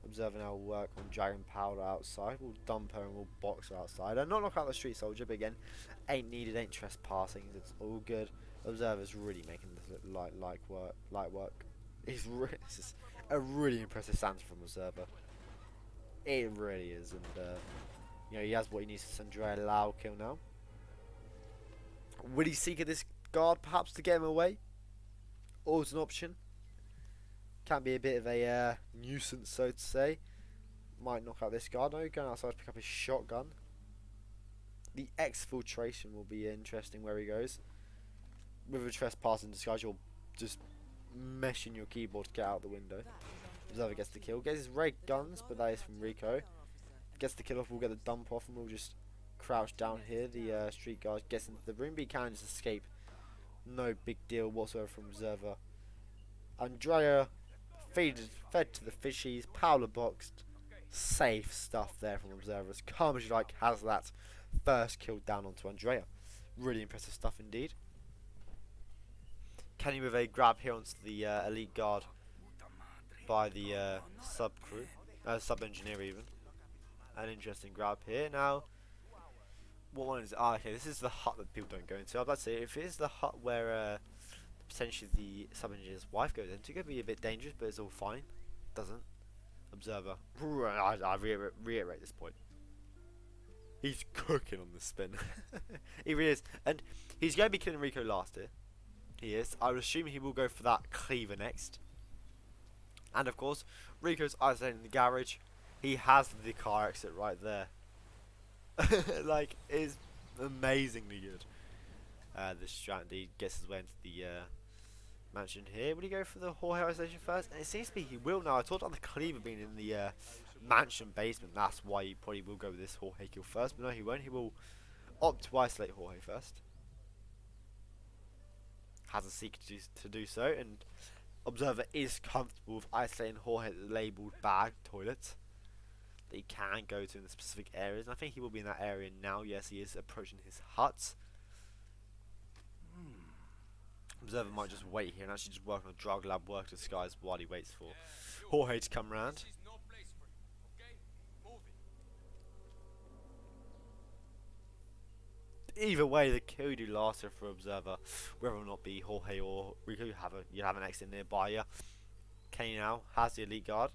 Observer now will work on Dragon Powder outside. We'll dump her and we'll box her outside. Not knock out the street soldier, but again, ain't needed, ain't trespassing. It's all good. Observer's really making this look light work. It's just a really impressive stance from Observer. It really is, and you know, he has what he needs to send Andrea Lau kill now. Will he seek at this guard perhaps to get him away? Or as an option? Can be a bit of a nuisance, so to say. Might knock out this guard. No, going outside to pick up his shotgun. The exfiltration will be interesting where he goes. With a trespass in disguise, you'll just meshing your keyboard to get out the window. Observer gets the kill. Gets his red guns, but that is from Rico. Gets the kill off, we'll get the dump off, and we'll just crouch down here. The street guard gets into the room, but he can just escape. No big deal whatsoever from Observer. Andrea fed to the fishies, Paula boxed. Safe stuff there from Observers. Calm as you like has that first kill down onto Andrea. Really impressive stuff indeed. Kenny with a grab here onto the elite guard by the sub crew, sub engineer even. An interesting grab here. Now, what one is it? Ah, okay, this is the hut that people don't go into. I'd like to say if it is the hut where potentially the sub engineer's wife goes into, it could be a bit dangerous, but it's all fine. Doesn't. Observer. I reiterate this point. He's cooking on the spin. He really is, and he's going to be killing Rico last here. He is. I would assume he will go for that cleaver next. And of course, Rico's isolating the garage. He has the car exit right there. Like, it is amazingly good. This strategy gets his way into the mansion here. Will he go for the Jorge isolation first? And it seems to be he will now. I talked about the cleaver being in the mansion basement. That's why he probably will go with this Jorge kill first. But no, he won't. He will opt to isolate Jorge first. Has a secret to do so, and Observer is comfortable with isolating Jorge at the labelled bag toilet that he can go to in the specific areas, and I think he will be in that area now. Yes, he is approaching his hut. Observer might just wait here and actually just work on a drug lab work disguise while he waits for Jorge to come round. Either way, the kill do laster for Observer, whether or not be Jorge or Rico. You have an exit nearby you. Kenny now has the elite guard.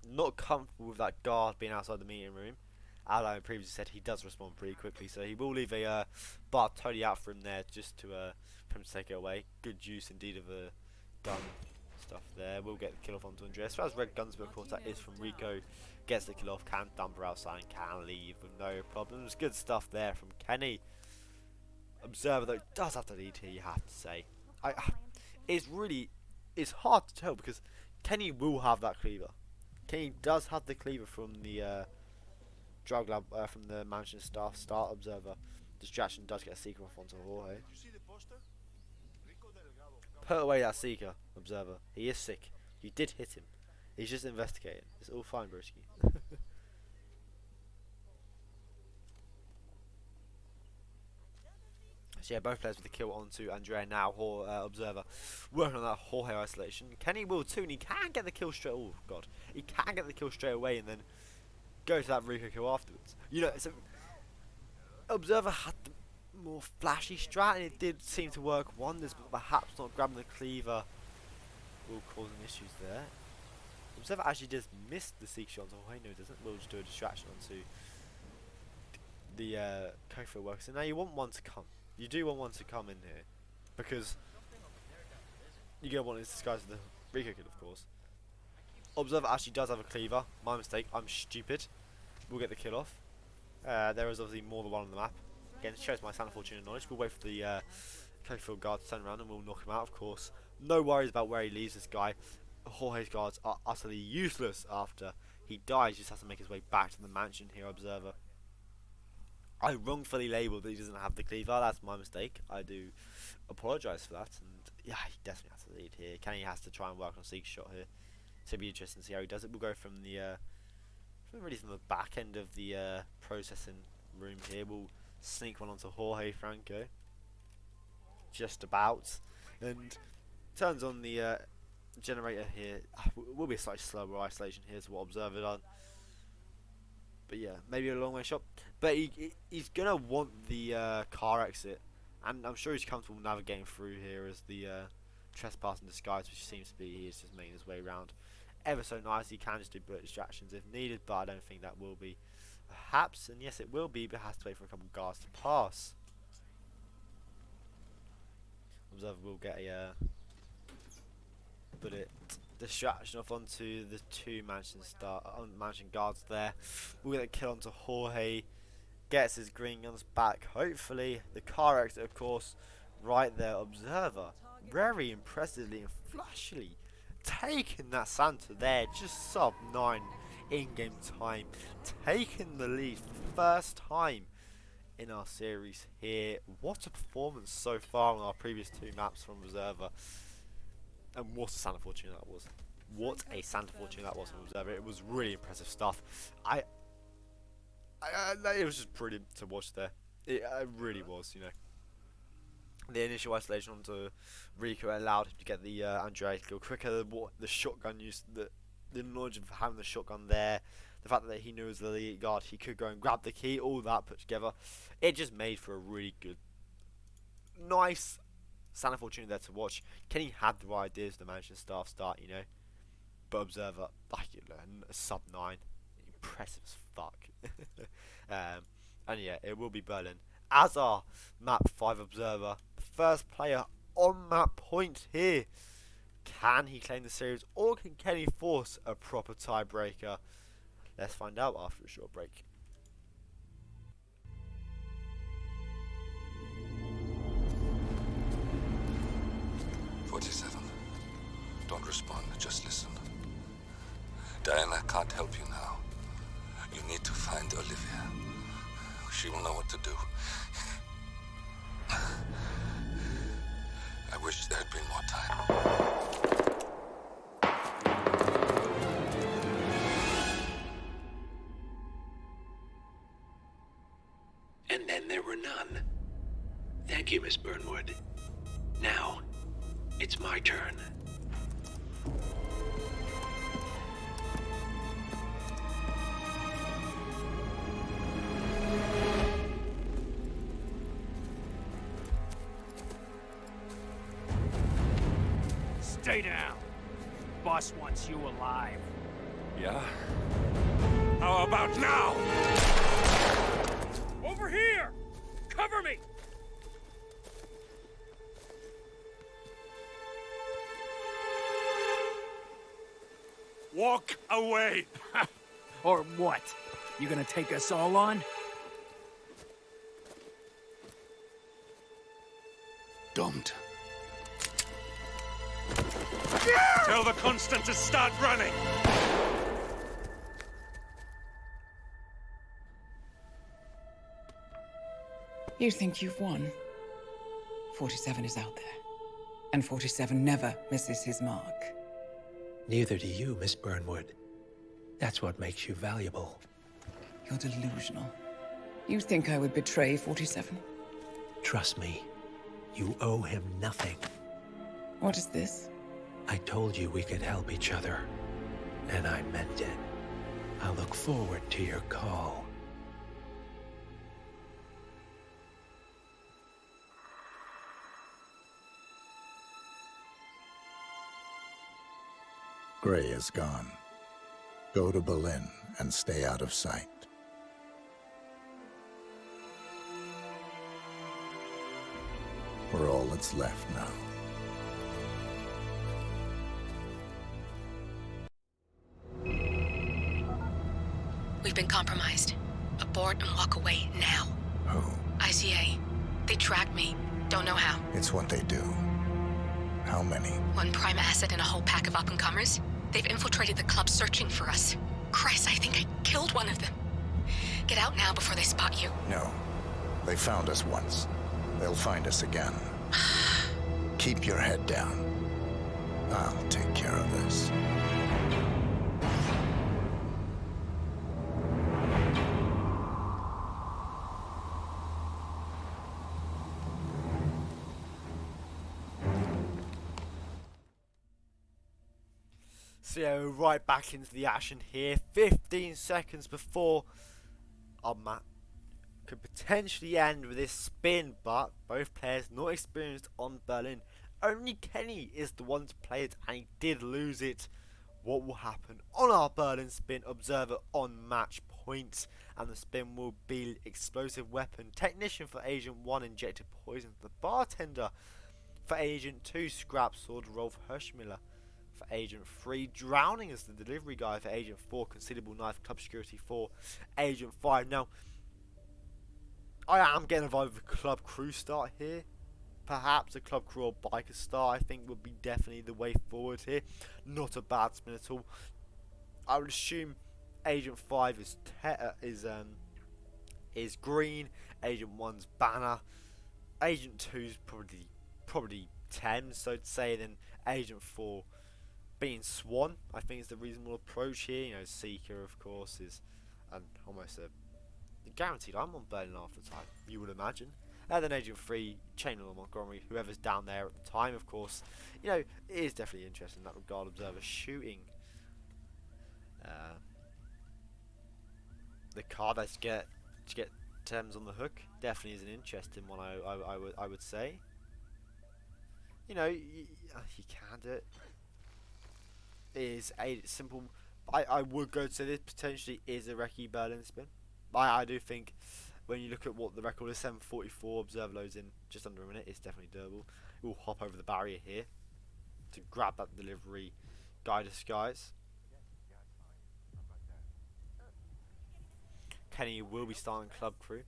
Not comfortable with that guard being outside the meeting room. Alan previously said he does respond pretty quickly, so he will leave a bar totally out for him there, just to for him to take it away. Good use indeed of a gun stuff there. We'll get the kill off onto Andrea. As far as red guns, but of course that is from Rico. Gets the kill off, can dump her outside, and can leave with no problems. Good stuff there from Kenny. Observer though does have the lead here, you have to say. It's hard to tell because Kenny will have that cleaver. Kenny does have the cleaver from the drug lab, from the mansion staff. Start Observer. Distraction does get a seeker off onto Jorge. Put away that seeker, Observer. He is sick. You did hit him. He's just investigating. It's all fine, broski. So yeah, both players with the kill onto Andrea now. Observer working on that Jorge isolation. Kenny will too, and he can get the kill straight. Oh god, he can get the kill straight away, and then go to that Rico kill afterwards. You know, so Observer had the more flashy strat, and it did seem to work wonders, but perhaps not grabbing the cleaver will cause issues there. Observer actually just missed the seek shot onto Jorge. No, it doesn't. We'll just do a distraction onto the Kofo works. So now you want one to come. You do want one to come in here, because you're going to want his disguise with the Rico kill, of course. Observer actually does have a cleaver. My mistake. I'm stupid. We'll get the kill off. There is obviously more than one on the map. Again, it shows my sound fortune and knowledge. We'll wait for the Kofo guard to turn around and we'll knock him out, of course. No worries about where he leaves this guy. Jorge's guards are utterly useless after he dies. He just has to make his way back to the mansion here, Observer. I wrongfully labelled that he doesn't have the cleaver. That's my mistake. I do apologise for that. And yeah, he definitely has to lead here. Kenny has to try and work on Seek shot here. So it'll be interesting to see how he does it. We'll go from the from the back end of the processing room here. We'll sneak one onto Jorge Franco, just about, and turns on the generator here. Will be a slightly slower isolation here to what Observer done, but yeah, maybe a long way shot. But he's gonna want the car exit, and I'm sure he's comfortable navigating through here as the trespass in disguise, which seems to be he's just making his way around ever so nice. He can just do bullet distractions if needed, but I don't think that will be. Perhaps, and yes it will be, but has to wait for a couple of guards to pass. Observer will get a bullet distraction off onto the two mansion guards there. We'll get a kill onto Jorge, gets his green guns back, hopefully. The car exit, of course, right there. Observer very impressively and flashily taking that Santa there, just sub 9 in-game time, taking the lead for the first time in our series here. What a performance so far on our previous 2 maps from Observer, and what a Santa Fortuna that was. What a Santa Fortuna that was from Observer. It was really impressive stuff. It was just brilliant to watch there. It really was, you know. The initial isolation onto Rico allowed him to get the Andrea kill quicker. The shotgun use, the knowledge of having the shotgun there, the fact that he knew as the lead guard he could go and grab the key, all that put together, it just made for a really good, nice Santa Fortuna there to watch. Kenny had the right ideas to manage the staff start, you know, but Observer, like, you know, sub 9, impressive as fuck. And yeah, it will be Berlin as our map 5 Observer, the first player on map point here. Can he claim the series, or can Kenny force a proper tiebreaker? Let's find out after a short break. Don't respond, just listen. Diana can't help you now. You need to find Olivia. She will know what to do. I wish there had been more time. And then there were none. Thank you, Miss Burnwood. Now, it's my turn. Stay down. Boss wants you alive. Yeah? How about now? Over here! Cover me! Walk away! Or what? You gonna take us all on? Don't. Tell the Constant to start running! You think you've won? 47 is out there. And 47 never misses his mark. Neither do you, Miss Burnwood. That's what makes you valuable. You're delusional. You think I would betray 47? Trust me, you owe him nothing. What is this? I told you we could help each other, and I meant it. I look forward to your call. Gray is gone. Go to Berlin and stay out of sight. We're all that's left now. We've been compromised. Abort and walk away now. Who? ICA. They tracked me. Don't know how. It's what they do. How many? One prime asset and a whole pack of up-and-comers. They've infiltrated the club searching for us. Christ, I think I killed one of them. Get out now before they spot you. No. They found us once. They'll find us again. Keep your head down. I'll take care of this. So yeah, we're right back into the action here. 15 seconds before our match could potentially end with this spin, but both players not experienced on Berlin. Only Kenny is the one to play it, and he did lose it. What will happen on our Berlin spin? Observer on match point, and the spin will be explosive weapon. Technician for Agent 1 injected poison. The bartender for Agent 2 scrap sword. Rolf Hirschmiller for Agent 3. Drowning as the delivery guy for Agent 4. Concealable knife. Club security for Agent 5. Now, I am getting a vibe of a club crew start here. Perhaps a club crew or biker start, I think, would be definitely the way forward here. Not a bad spin at all. I would assume Agent 5 is green. Agent 1's banner. Agent 2's probably Thames, so to say. Then Agent 4 being Swan, I think is the reasonable approach here. You know, Seeker, of course, is almost a guaranteed I'm on Berlin after the time, you would imagine. And then Agent 3, Chain or Montgomery, whoever's down there at the time, of course. You know, it is definitely interesting in that regard. Observer shooting the card to get Thames on the hook. Definitely is an interesting one, I would say. You know, you can do it. It is a simple. I would go to this potentially is a Recce Berlin spin. I do think when you look at what the record is, 7:44, Observer loads in just under a minute, it's definitely doable. We'll hop over the barrier here to grab that delivery guy disguise. Kenny will be starting club crew.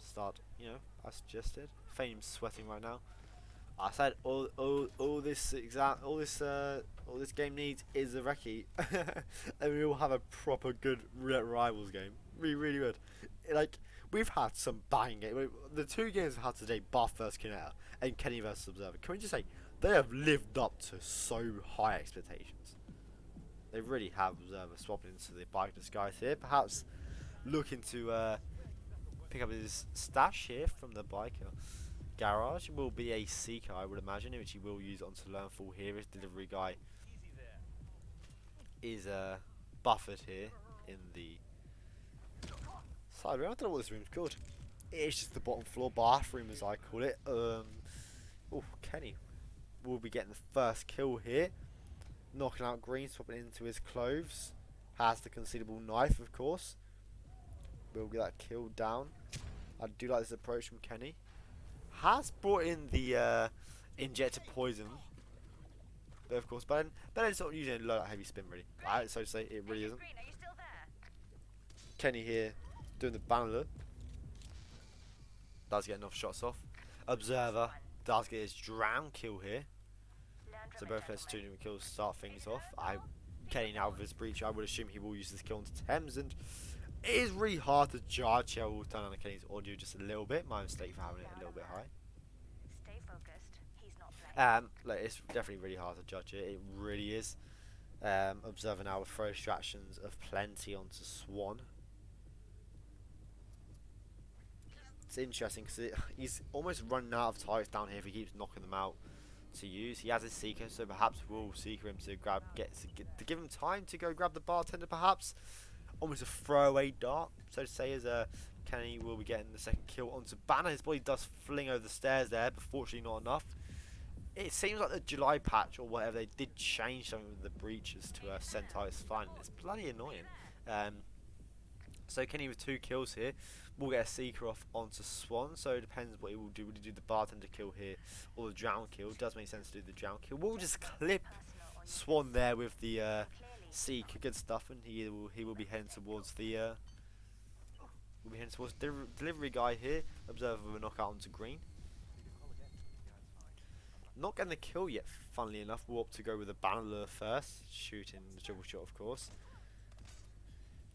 Start, you know, I suggested. Fame's sweating right now. I said all this game needs is a recce, and we will have a proper good rivals game. We really would. Like, we've had some banging games. The two games we've had today, Bath vs Kinetta and Kenny vs Observer. Can we just say they have lived up to so high expectations? They really have. Observer swapping into the bike disguise here, perhaps looking to pick up his stash here from the biker garage. Will be a Seeker, I would imagine, which he will use onto Learnful here. His delivery guy is buffered here in the side room. I don't know what this room's called. It's just the bottom floor bathroom, as I call it. Oh, Kenny will be getting the first kill here, knocking out Green, swapping into his clothes. Has the concealable knife, of course. Will get that kill down. I do like this approach from Kenny. Has brought in the injector poison, but of course, Ben's not using a low heavy spin really. So to say, it really isn't. Kenny here doing the banner. Does get enough shots off. Observer does get his drown kill here. So both players 2 new kills start things off. Kenny now with his breach, I would assume he will use this kill onto Thames, and it is really hard to judge. I will turn on Kenny's audio just a little bit. My mistake for having it a little bit high. Stay focused. He's not playing. Like, it's definitely really hard to judge it. It really is. Observer now with throw extractions of plenty onto Swan. It's interesting because he's almost running out of targets down here if he keeps knocking them out to use. He has his Seeker, so perhaps we'll Seeker him to to give him time to go grab the bartender, perhaps. Almost a throwaway dart, so to say, as Kenny will be getting the second kill onto Banner. His body does fling over the stairs there, but fortunately not enough. It seems like the July patch or whatever, they did change something with the breaches to Senti's fine. It's bloody annoying. So Kenny with 2 kills here will get a Seeker off onto Swan, so it depends what he will do. Will he do the bartender kill here or the drown kill? It does make sense to do the drown kill. We'll just clip Swan there with the Seeker, good stuff, and he will be heading towards the delivery guy here. Observer with a knockout onto Green. Not getting the kill yet, funnily enough. We'll opt to go with the banner first, shooting the triple shot, of course.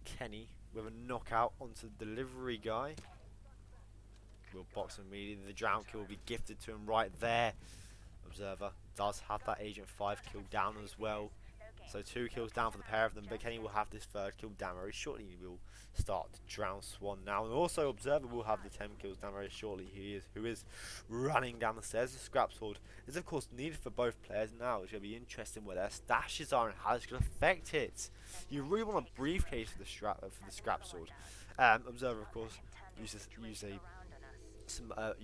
Kenny with a knockout onto the delivery guy. We'll box him immediately. The drown kill will be gifted to him right there. Observer does have that Agent 5 kill down as well. So 2 kills down for the pair of them, but Kenny will have this 3rd kill down very shortly. He will start to drown Swan now, and also Observer will have the 10 kills down very shortly. Who is running down the stairs. The scrap sword is of course needed for both players now. It's going to be interesting where their stashes are and how it's going to affect it. You really want a briefcase for the scrap sword. Observer of course use a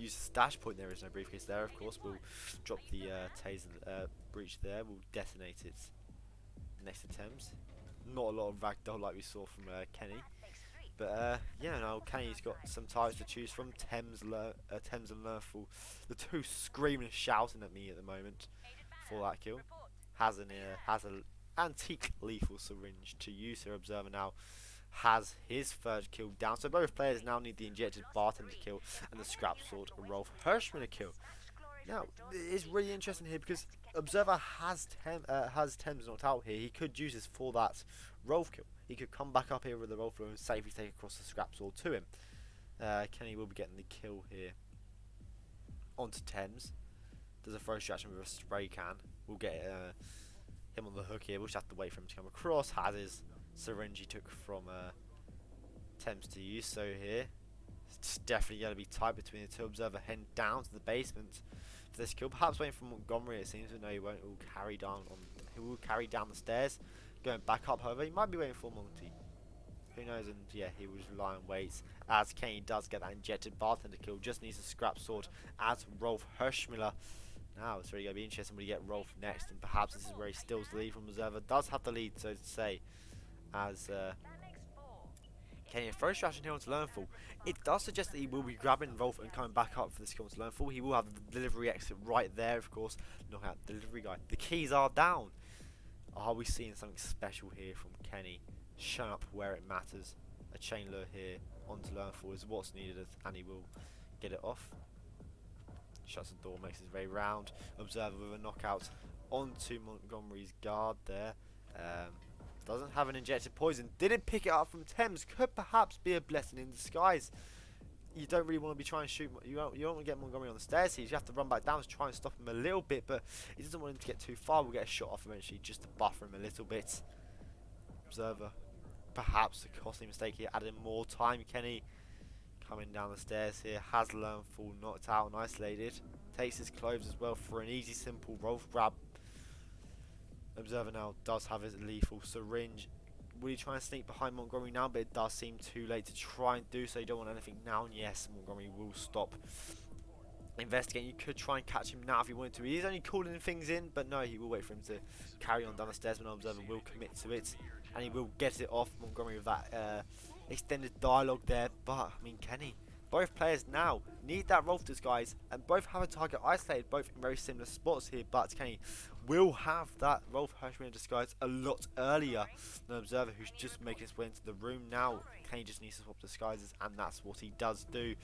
stash point. There is no briefcase there, of course. We'll drop the taser breach there. We'll detonate it next to Thames. Not a lot of ragdoll like we saw from Kenny. But yeah, now Kenny's got some targets to choose from. Thames and Lurful, the 2 screaming and shouting at me at the moment for that kill. Has an antique lethal syringe to use. Her Observer now has his 3rd kill down. So both players now need the injected bartender kill and the scrap sword Rolf Hirschman kill. Now it's really interesting here because Observer has Thames knocked out here. He could use this for that Rolf kill. He could come back up here with the Rolf and safely take across the scrap sword to him. Kenny will be getting the kill here onto Thames. Does a throw distraction with a spray can. We'll get him on the hook here. We'll just have to wait for him to come across. Has his syringe he took from Thames to use. So here it's definitely going to be tight between the 2. Observer heading down to the basement for this kill. Perhaps waiting for Montgomery, it seems, but no, he won't. He will carry down the stairs. Going back up, however, he might be waiting for Monty. Who knows? And yeah, he will just lie and wait as Kenny does get that injected bartender kill. Just needs a scrap sword as Rolf Hirschmiller. Now it's really going to be interesting when we get Rolf next, and perhaps this is where he steals the lead from Observer. Does have the lead, so to say, as Kenny throws distraction here onto Lernfall. It does suggest that he will be grabbing Rolf and coming back up for this kill onto Lernfall. He will have the delivery exit right there, of course. Knock out the delivery guy. The keys are down. Are we seeing something special here from Kenny? Showing up where it matters. A chain lure here onto Lernfall is what's needed, and he will get it off. Shuts the door, makes his way round. Observer with a knockout onto Montgomery's guard there. Doesn't have an injected poison. Didn't pick it up from Thames. Could perhaps be a blessing in disguise. You don't really want to be trying to shoot. You don't want to get Montgomery on the stairs here. You have to run back down to try and stop him a little bit, but he doesn't want him to get too far. We'll get a shot off eventually just to buffer him a little bit. Observer, perhaps a costly mistake here, adding more time. Kenny coming down the stairs here, has Lernfall knocked out and isolated. Takes his clothes as well for an easy, simple Rolf grab. Observer now does have his lethal syringe. Will he try and sneak behind Montgomery now? But it does seem too late to try and do so. You don't want anything now. And yes, Montgomery will stop investigating. You could try and catch him now if you wanted to. He is only calling things in, but no, he will wait for him to carry on down the stairs. When Observer will commit to it, and he will get it off Montgomery with that extended dialogue there. But I mean, Kenny, both players now need that Rolf disguise, and both have a target isolated, both in very similar spots here. But Kenny will have that Rolf Hirschman disguise a lot earlier than Observer, who's just making his way into the room now. Kenny just needs to swap disguises, and that's what he does do.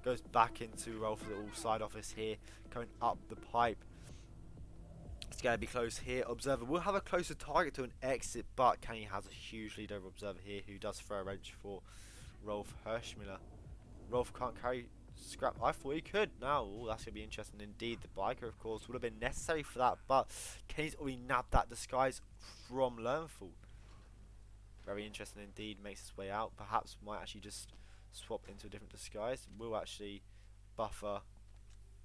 Goes back into Rolf's little side office here, going up the pipe. It's going to be close here. Observer will have a closer target to an exit, but Kenny has a huge lead over Observer here, who does throw a wrench for Rolf Hirschmiller. Rolf can't carry scrap. I thought he could. Now, that's going to be interesting indeed. The biker, of course, would have been necessary for that, but Kenny's already nabbed that disguise from Lernfall. Very interesting indeed. Makes his way out. Perhaps might actually just swap into a different disguise. Will actually buffer.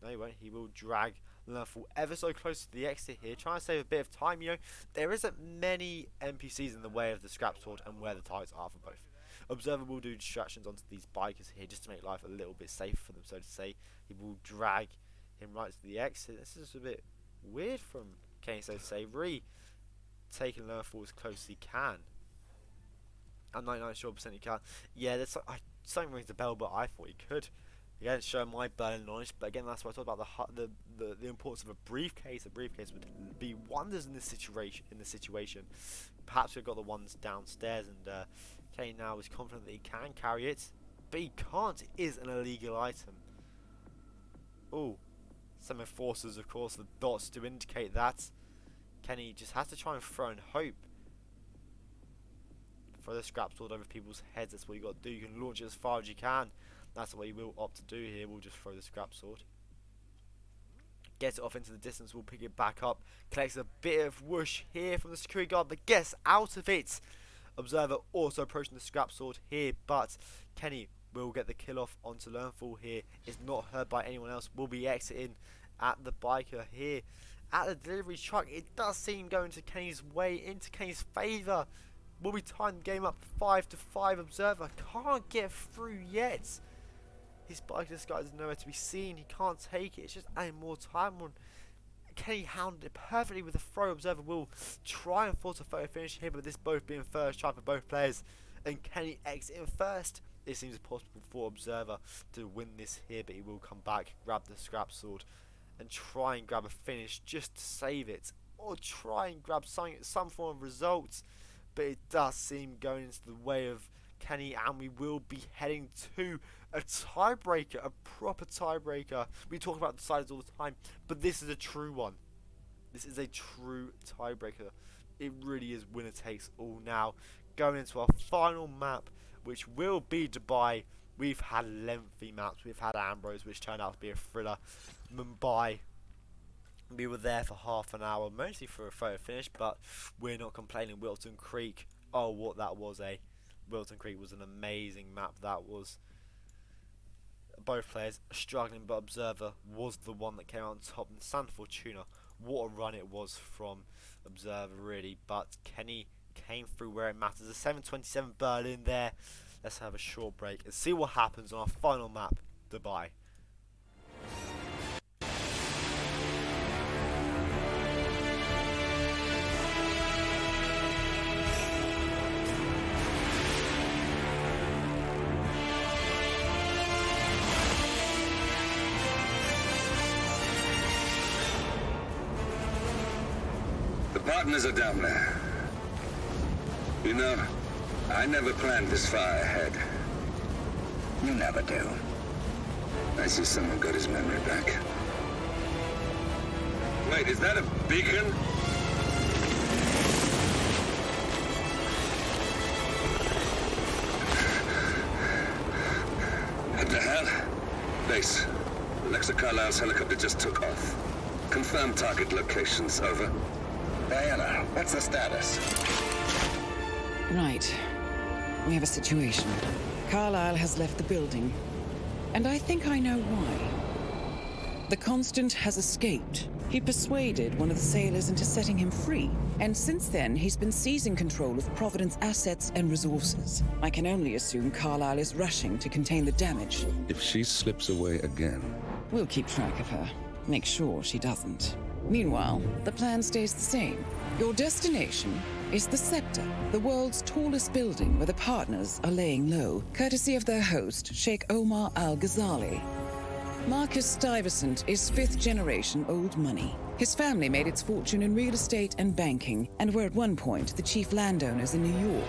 No, he won't. He will drag Lernfall ever so close to the exit here, trying to save a bit of time. You know, there isn't many NPCs in the way of the scrap sword and where the targets are for both. Observer will do distractions onto these bikers here just to make life a little bit safer for them, so to say. He will drag him right to the exit. This is a bit weird from Kenny, so to say. Really taking Lernfall as close as he can. I'm 99% sure he can. Yeah, there's something rings the bell, but I thought he could. Again, showing my burning knowledge, but again, that's what I talked about the importance of a briefcase. A briefcase would be wonders in this situation. Perhaps we've got the ones downstairs, and Kenny now is confident that he can carry it, but he can't. It is an illegal item. Oh, some enforcers, of course, the dots to indicate that. Kenny just has to try and throw and hope. Throw the scrap sword over people's heads. That's what you got to do. You can launch it as far as you can. That's what he will opt to do here. We'll just throw the scrap sword. Gets it off into the distance, we'll pick it back up. Collects a bit of whoosh here from the security guard, but gets out of it. Observer also approaching the scrap sword here, but Kenny will get the kill off onto Learnfall here. Is not heard by anyone else. Will be exiting at the biker here. At the delivery truck, it does seem going to Kenny's way, into Kenny's favour. Will be tying the game up 5-5. Observer can't get through yet. His biker disguise is nowhere to be seen. He can't take it. It's just adding more time on. Kenny hounded it perfectly with a throw. Observer will try and force a photo finish here, but this both being first try for both players. And Kenny exiting first. It seems possible for Observer to win this here, but he will come back, grab the scrap sword, and try and grab a finish just to save it. Or try and grab some form of results. But it does seem going into the way of Kenny, and we will be heading to a tiebreaker, a proper tiebreaker. We talk about deciders all the time, but this is a true one. This is a true tiebreaker. It really is winner takes all now. Going into our final map, which will be Dubai. We've had lengthy maps. We've had Ambrose, which turned out to be a thriller. Mumbai, we were there for half an hour, mostly for a photo finish, but we're not complaining. Wilton Creek, oh, what that was, eh? Wilton Creek was an amazing map, that was. Both players struggling, but Observer was the one that came out on top. And Santa Fortuna, what a run it was from Observer, really. But Kenny came through where it matters. A 7:27 Berlin there. Let's have a short break and see what happens on our final map, Dubai. Partners are down there. You know, I never planned this far ahead. You never do. I see someone got his memory back. Wait, is that a beacon? What the hell? Base. Alexa Carlisle's helicopter just took off. Confirm target locations, over. Diana, what's the status? Right. We have a situation. Carlisle has left the building. And I think I know why. The Constant has escaped. He persuaded one of the sailors into setting him free. And since then, he's been seizing control of Providence assets and resources. I can only assume Carlisle is rushing to contain the damage. If she slips away again... We'll keep track of her. Make sure she doesn't. Meanwhile, the plan stays the same. Your destination is the Scepter, the world's tallest building where the partners are laying low, courtesy of their host, Sheikh Omar Al-Ghazali. Marcus Stuyvesant is fifth-generation old money. His family made its fortune in real estate and banking, and were at one point the chief landowners in New York.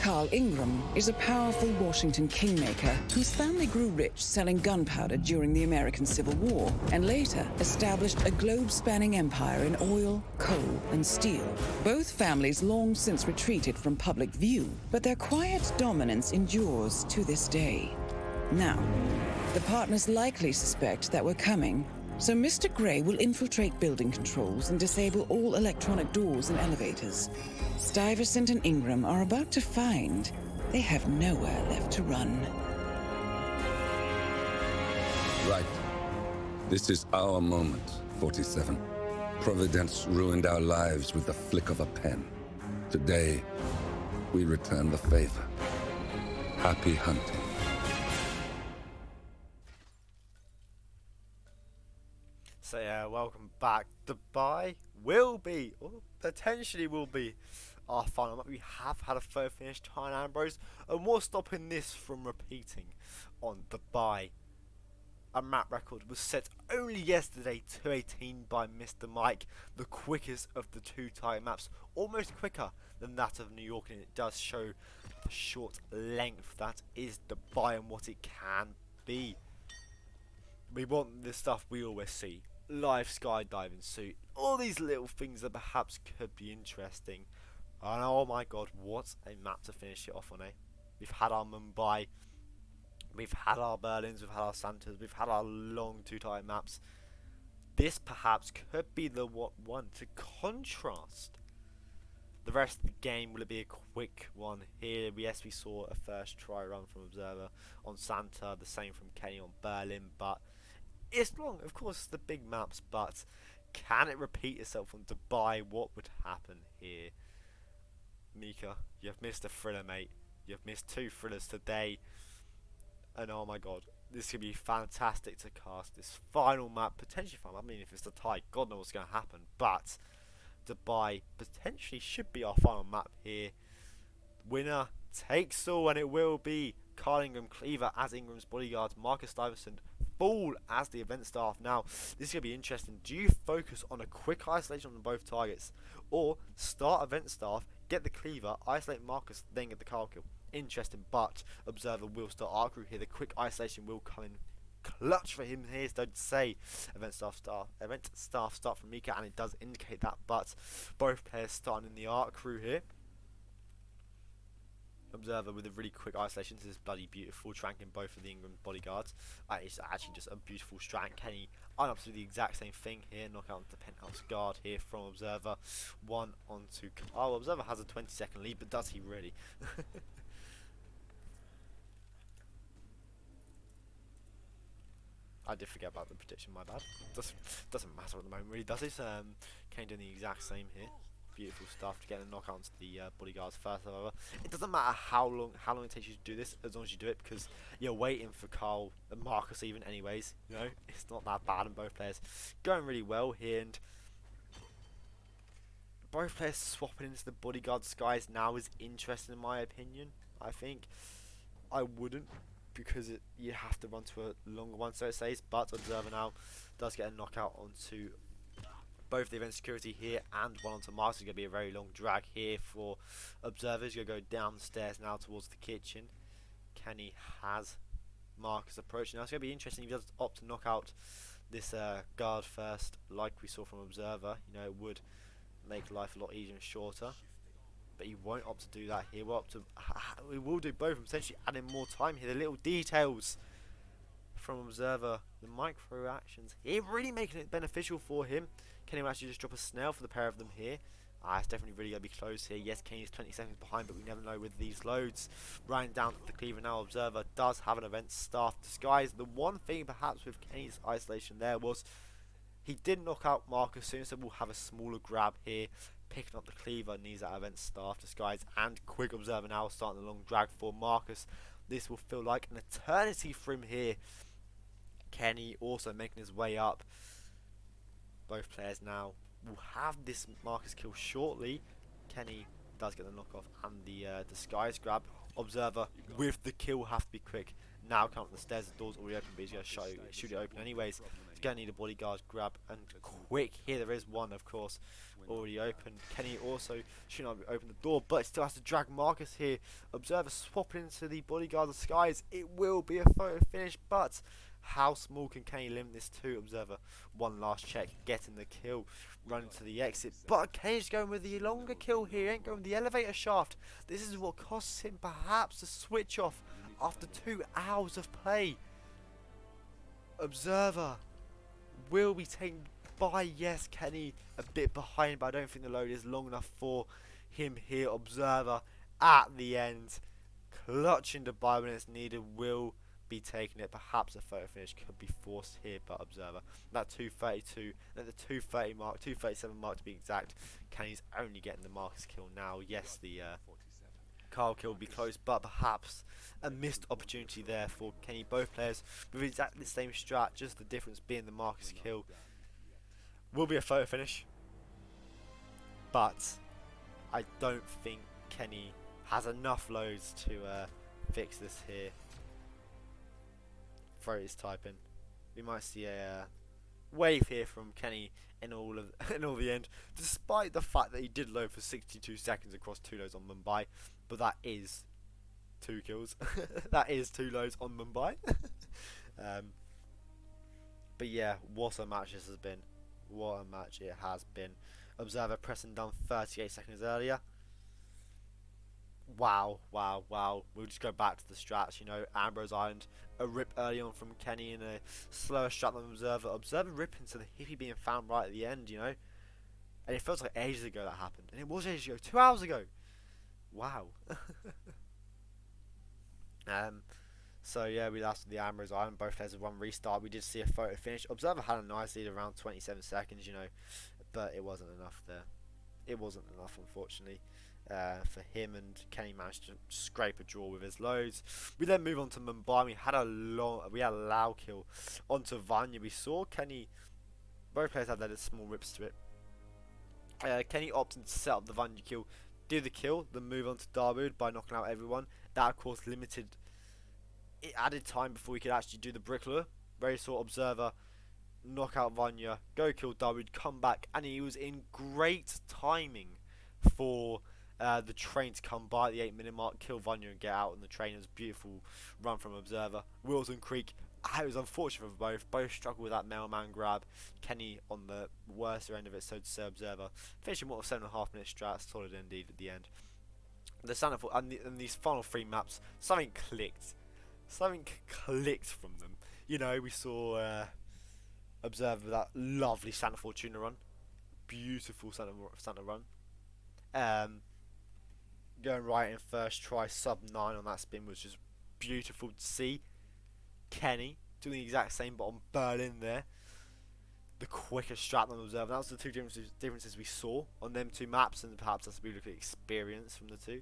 Carl Ingram is a powerful Washington kingmaker whose family grew rich selling gunpowder during the American Civil War, and later established a globe-spanning empire in oil, coal, and steel. Both families long since retreated from public view, but their quiet dominance endures to this day. Now, the partners likely suspect that we're coming, so Mr. Gray will infiltrate building controls and disable all electronic doors and elevators. Stuyvesant and Ingram are about to find they have nowhere left to run. Right. This is our moment, 47. Providence ruined our lives with the flick of a pen. Today, we return the favor. Happy hunting. So yeah, welcome back. Dubai will be, or potentially will be, our final map. We have had a third finish, Tyne Ambrose, and we're stopping this from repeating on Dubai. A map record was set only yesterday, 2:18 by Mr. Mike, the quickest of the two tight maps, almost quicker than that of New York, and it does show the short length that is Dubai and what it can be. We want the stuff we always see. Live skydiving suit, all these little things that perhaps could be interesting. And oh my god, what a map to finish it off on, eh? We've had our Mumbai, we've had our Berlins, we've had our Santas, we've had our long two-tier maps. this perhaps could be the one to contrast the rest of the game. Will it be a quick one here? Yes, we saw a first try run from Observer on Santa, the same from Kenny on Berlin, but it's long. Of course, it's the big maps, but can it repeat itself on Dubai? What would happen here? Mika, you've missed a thriller, mate. You've missed 2 thrillers today, and oh my god, this could be fantastic to cast this final map, potentially final. I mean, if it's a tie, God knows what's going to happen, but Dubai potentially should be our final map here. Winner takes all, and it will be Carl Ingram Cleaver as Ingram's bodyguards, Marcus Stuyvesant Fool as the event staff. Now, this is going to be interesting. Do you focus on a quick isolation on both targets, or start event staff, get the Cleaver, isolate Marcus, then get the Carl kill? Interesting, but Observer will start our crew here. The quick isolation will come in clutch for him here, so to say. Event staff start from Mika, and it does indicate that, but both players starting in the arc crew here. Observer with a really quick isolation. This is bloody beautiful, tranking both of the Ingram bodyguards. It's actually just a beautiful strat. Kenny up to the exact same thing here. Knock out the penthouse guard here from Observer. 1 onto Carl. Observer has a 20-second lead, but does he really? I did forget about the prediction, my bad. Doesn't matter at the moment, really, does it? Kane doing the exact same here. Beautiful stuff to get a knockout onto the bodyguards first, however. It doesn't matter how long it takes you to do this, as long as you do it, because you're waiting for Carl and Marcus even anyways. You know, it's not that bad, and both players going really well here, and both players swapping into the bodyguard skies now is interesting in my opinion. I think I wouldn't, because you have to run to a longer one, so it says, but Observer now does get a knockout onto both the event security here and 1 onto Marcus. It's going to be a very long drag here for Observers. Going to go down the stairs now towards the kitchen. Kenny has Marcus approaching. Now it's going to be interesting if he does opt to knock out this guard first, like we saw from Observer. You know, it would make life a lot easier and shorter, but he won't opt to do that here. We will do both, essentially adding more time here. The little details from Observer, the micro actions here, really making it beneficial for him. Kenny will actually just drop a snail for the pair of them here. It's definitely really going to be close here. Yes, Kenny's 20 seconds behind, but we never know with these loads. Running down to the Cleaver now. Observer does have an event staff disguise. The one thing perhaps with Kenny's isolation there was he did knock out Marcus soon, so we'll have a smaller grab here. Picking up the Cleaver, needs that event staff disguise, and quick Observer now starting the long drag for Marcus. This will feel like an eternity for him here. Kenny also making his way up. Both players now will have this Marcus kill shortly. Kenny does get the knockoff and the disguise grab. Observer with the kill will have to be quick. Now come up the stairs, the door's already open, but he's going to shoot it open anyways. He's going to need a bodyguard grab, and quick here. There is one, of course, already open. Kenny also should not open the door, but still has to drag Marcus here. Observer swapping into the bodyguard disguise. It will be a photo finish, but how small can Kenny limit this to? Observer, one last check, getting the kill, running to the exit, but Kenny's going with the longer kill here. He ain't going with the elevator shaft. This is what costs him perhaps a switch off after 2 hours of play. Observer will be taken by, yes, Kenny a bit behind, but I don't think the load is long enough for him here. Observer at the end, clutching the buy when it's needed, will be taking it. Perhaps a photo finish could be forced here, but Observer, that 232, at the 230 mark, 237 mark to be exact, Kenny's only getting the Marcus kill now. Yes, the Carl kill will be close, but perhaps a missed opportunity there for Kenny. Both players with exactly the same strat, just the difference being the Marcus kill. Will be a photo finish, but I don't think Kenny has enough loads to fix this here. Throw his type in. We might see a wave here from Kenny in all the end, despite the fact that he did load for 62 seconds across 2 loads on Mumbai, but that is 2 kills. That is 2 loads on Mumbai. But yeah, what a match this has been. What a match it has been. Observer pressing down 38 seconds earlier. Wow, wow, wow. We'll just go back to the strats, you know, Ambrose Island, a rip early on from Kenny and a slower strat than Observer. Observer rip into the hippie being found right at the end, you know. And it feels like ages ago that happened. And it was ages ago, 2 hours ago. Wow. So yeah, we lasted the Ambrose Island. Both players have one restart. We did see a photo finish. Observer had a nice lead around 27 seconds, you know. But it wasn't enough there. It wasn't enough, unfortunately. For him, and Kenny managed to scrape a draw with his loads. We then move on to Mumbai. We had a loud kill onto Vanya. We saw Kenny. Both players had their small rips to it. Kenny opted to set up the Vanya kill, do the kill, then move on to Dawood by knocking out everyone. That of course limited. It added time before we could actually do the brickler. Very saw Observer knock out Vanya, go kill Dawood, come back, and he was in great timing for the train to come by at the 8-minute mark, kill Vanya and get out on the train. It was a beautiful run from Observer. Wilson Creek, it was unfortunate for both. Both struggled with that mailman grab. Kenny on the worst end of it, so to say. Observer finishing what was 7.5 minute strat, solid indeed at the end. The Sanderford and these final 3 maps, something clicked. Something clicked from them. You know, we saw Observer with that lovely Santa Fortuna run. Beautiful Santa run. Going right in first try, sub 9 on that spin was just beautiful to see. Kenny doing the exact same but on Berlin there. The quicker strat than Observer. That was the two differences we saw on them 2 maps, and perhaps that's a bit of experience from the two.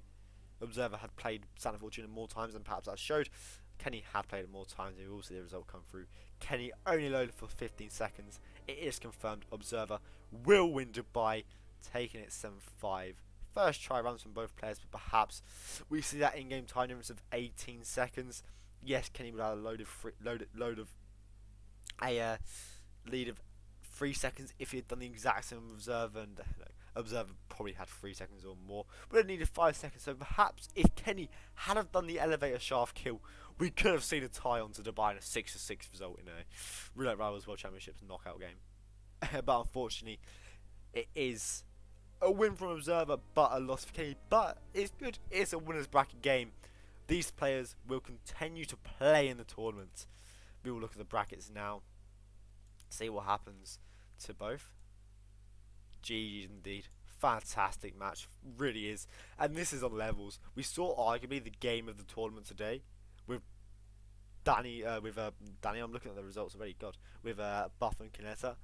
Observer had played Santa Fortuna more times than perhaps that showed. Kenny had played it more times, and we will see the result come through. Kenny only loaded for 15 seconds. It is confirmed Observer will win Dubai, taking it 7-5. First try runs from both players, but perhaps we see that in-game time difference of 18 seconds. Yes, Kenny would have a lead of 3 seconds if he had done the exact same with Observer, and Observer probably had 3 seconds or more, but it needed 5 seconds. So perhaps if Kenny had have done the elevator shaft kill, we could have seen a tie on to Dubai and a 6-6 result in a Roulette Rivals World Championships knockout game. But unfortunately, it is a win from Observer, but a loss for Kenny. But it's good. It's a winner's bracket game. These players will continue to play in the tournament. We will look at the brackets now, see what happens to both. GG's indeed. Fantastic match, really is. And this is on levels. We saw arguably the game of the tournament today with Danny. Danny, I'm looking at the results already. God, with Buff and Kinetta.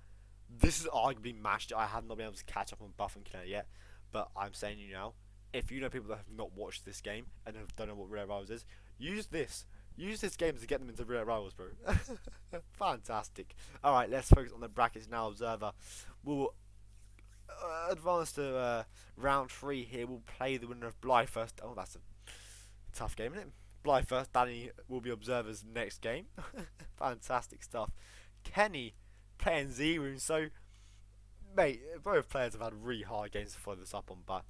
This is arguably match that I have not been able to catch up on Buff and Kinetta yet. But I'm saying you now, if you know people that have not watched this game and don't know what Real Rivals is, use this. Use this game to get them into Real Rivals, bro. Fantastic. Alright, let's focus on the brackets now. Observer will advance to round 3 here. We'll play the winner of Blythe first. Oh, that's a tough game, isn't it? Blythe first. Danny will be Observer's next game. Fantastic stuff. Kenny playing Z-Room. So, mate, both players have had really hard games to follow this up on, but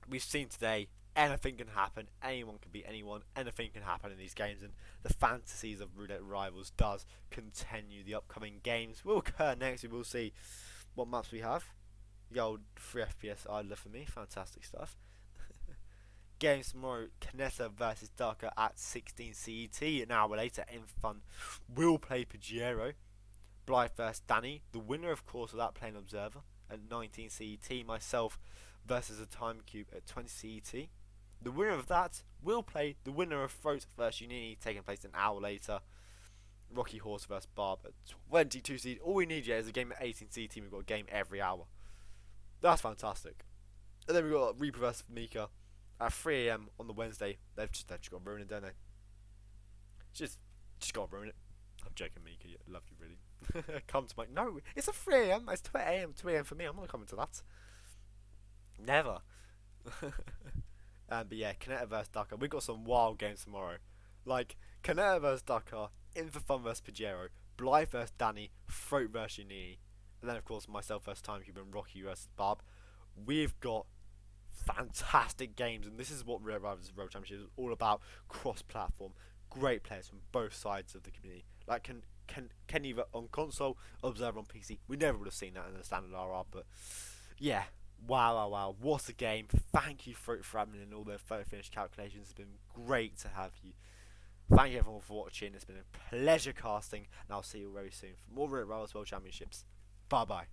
we've seen today anything can happen. Anyone can beat anyone. Anything can happen in these games, and the fantasies of Roulette Rivals does continue. The upcoming games will occur next. We will see what maps we have. The old 3 FPS idler for me. Fantastic stuff. Games tomorrow: Canessa versus Darker at 16 CET. An hour later, Infun will play Pajero. Blythe versus Danny. The winner, of course, of that playing Observer at 19 CET. Myself versus a Time Cube at 20 CET. The winner of that will play the winner of Throat versus Unini, taking place an hour later. Rocky Horse versus Barb at 22 CET. All we need yet is a game at 18 CET. We've got a game every hour. That's fantastic. And then we've got Reaper versus Mika at 3 AM on the Wednesday. They've just got to ruin it, don't they? Just got to ruin it. I'm joking, Mika. I love you, really. Come to my... No, it's a 3 AM. It's 2 AM. 2 AM for me. I'm not coming to that. Never. But yeah, Canetta vs Dakar. We've got some wild games tomorrow. Like, Canetta vs Dakar, Infofun vs Pajero, Blythe vs Danny, Throat vs Unini, and then of course myself vs Timecube and Rocky vs Barb. We've got fantastic games, and this is what Real Rivals Road Championship is all about. Cross-platform, great players from both sides of the community. Like Kenny on console, Observer on PC. We never would have seen that in the standard RR, but yeah, Wow. What a game. Thank you for admin and all the photo finish calculations. It's been great to have you. Thank you everyone for watching. It's been a pleasure casting, and I'll see you very soon for more RRWC World Championships. Bye bye.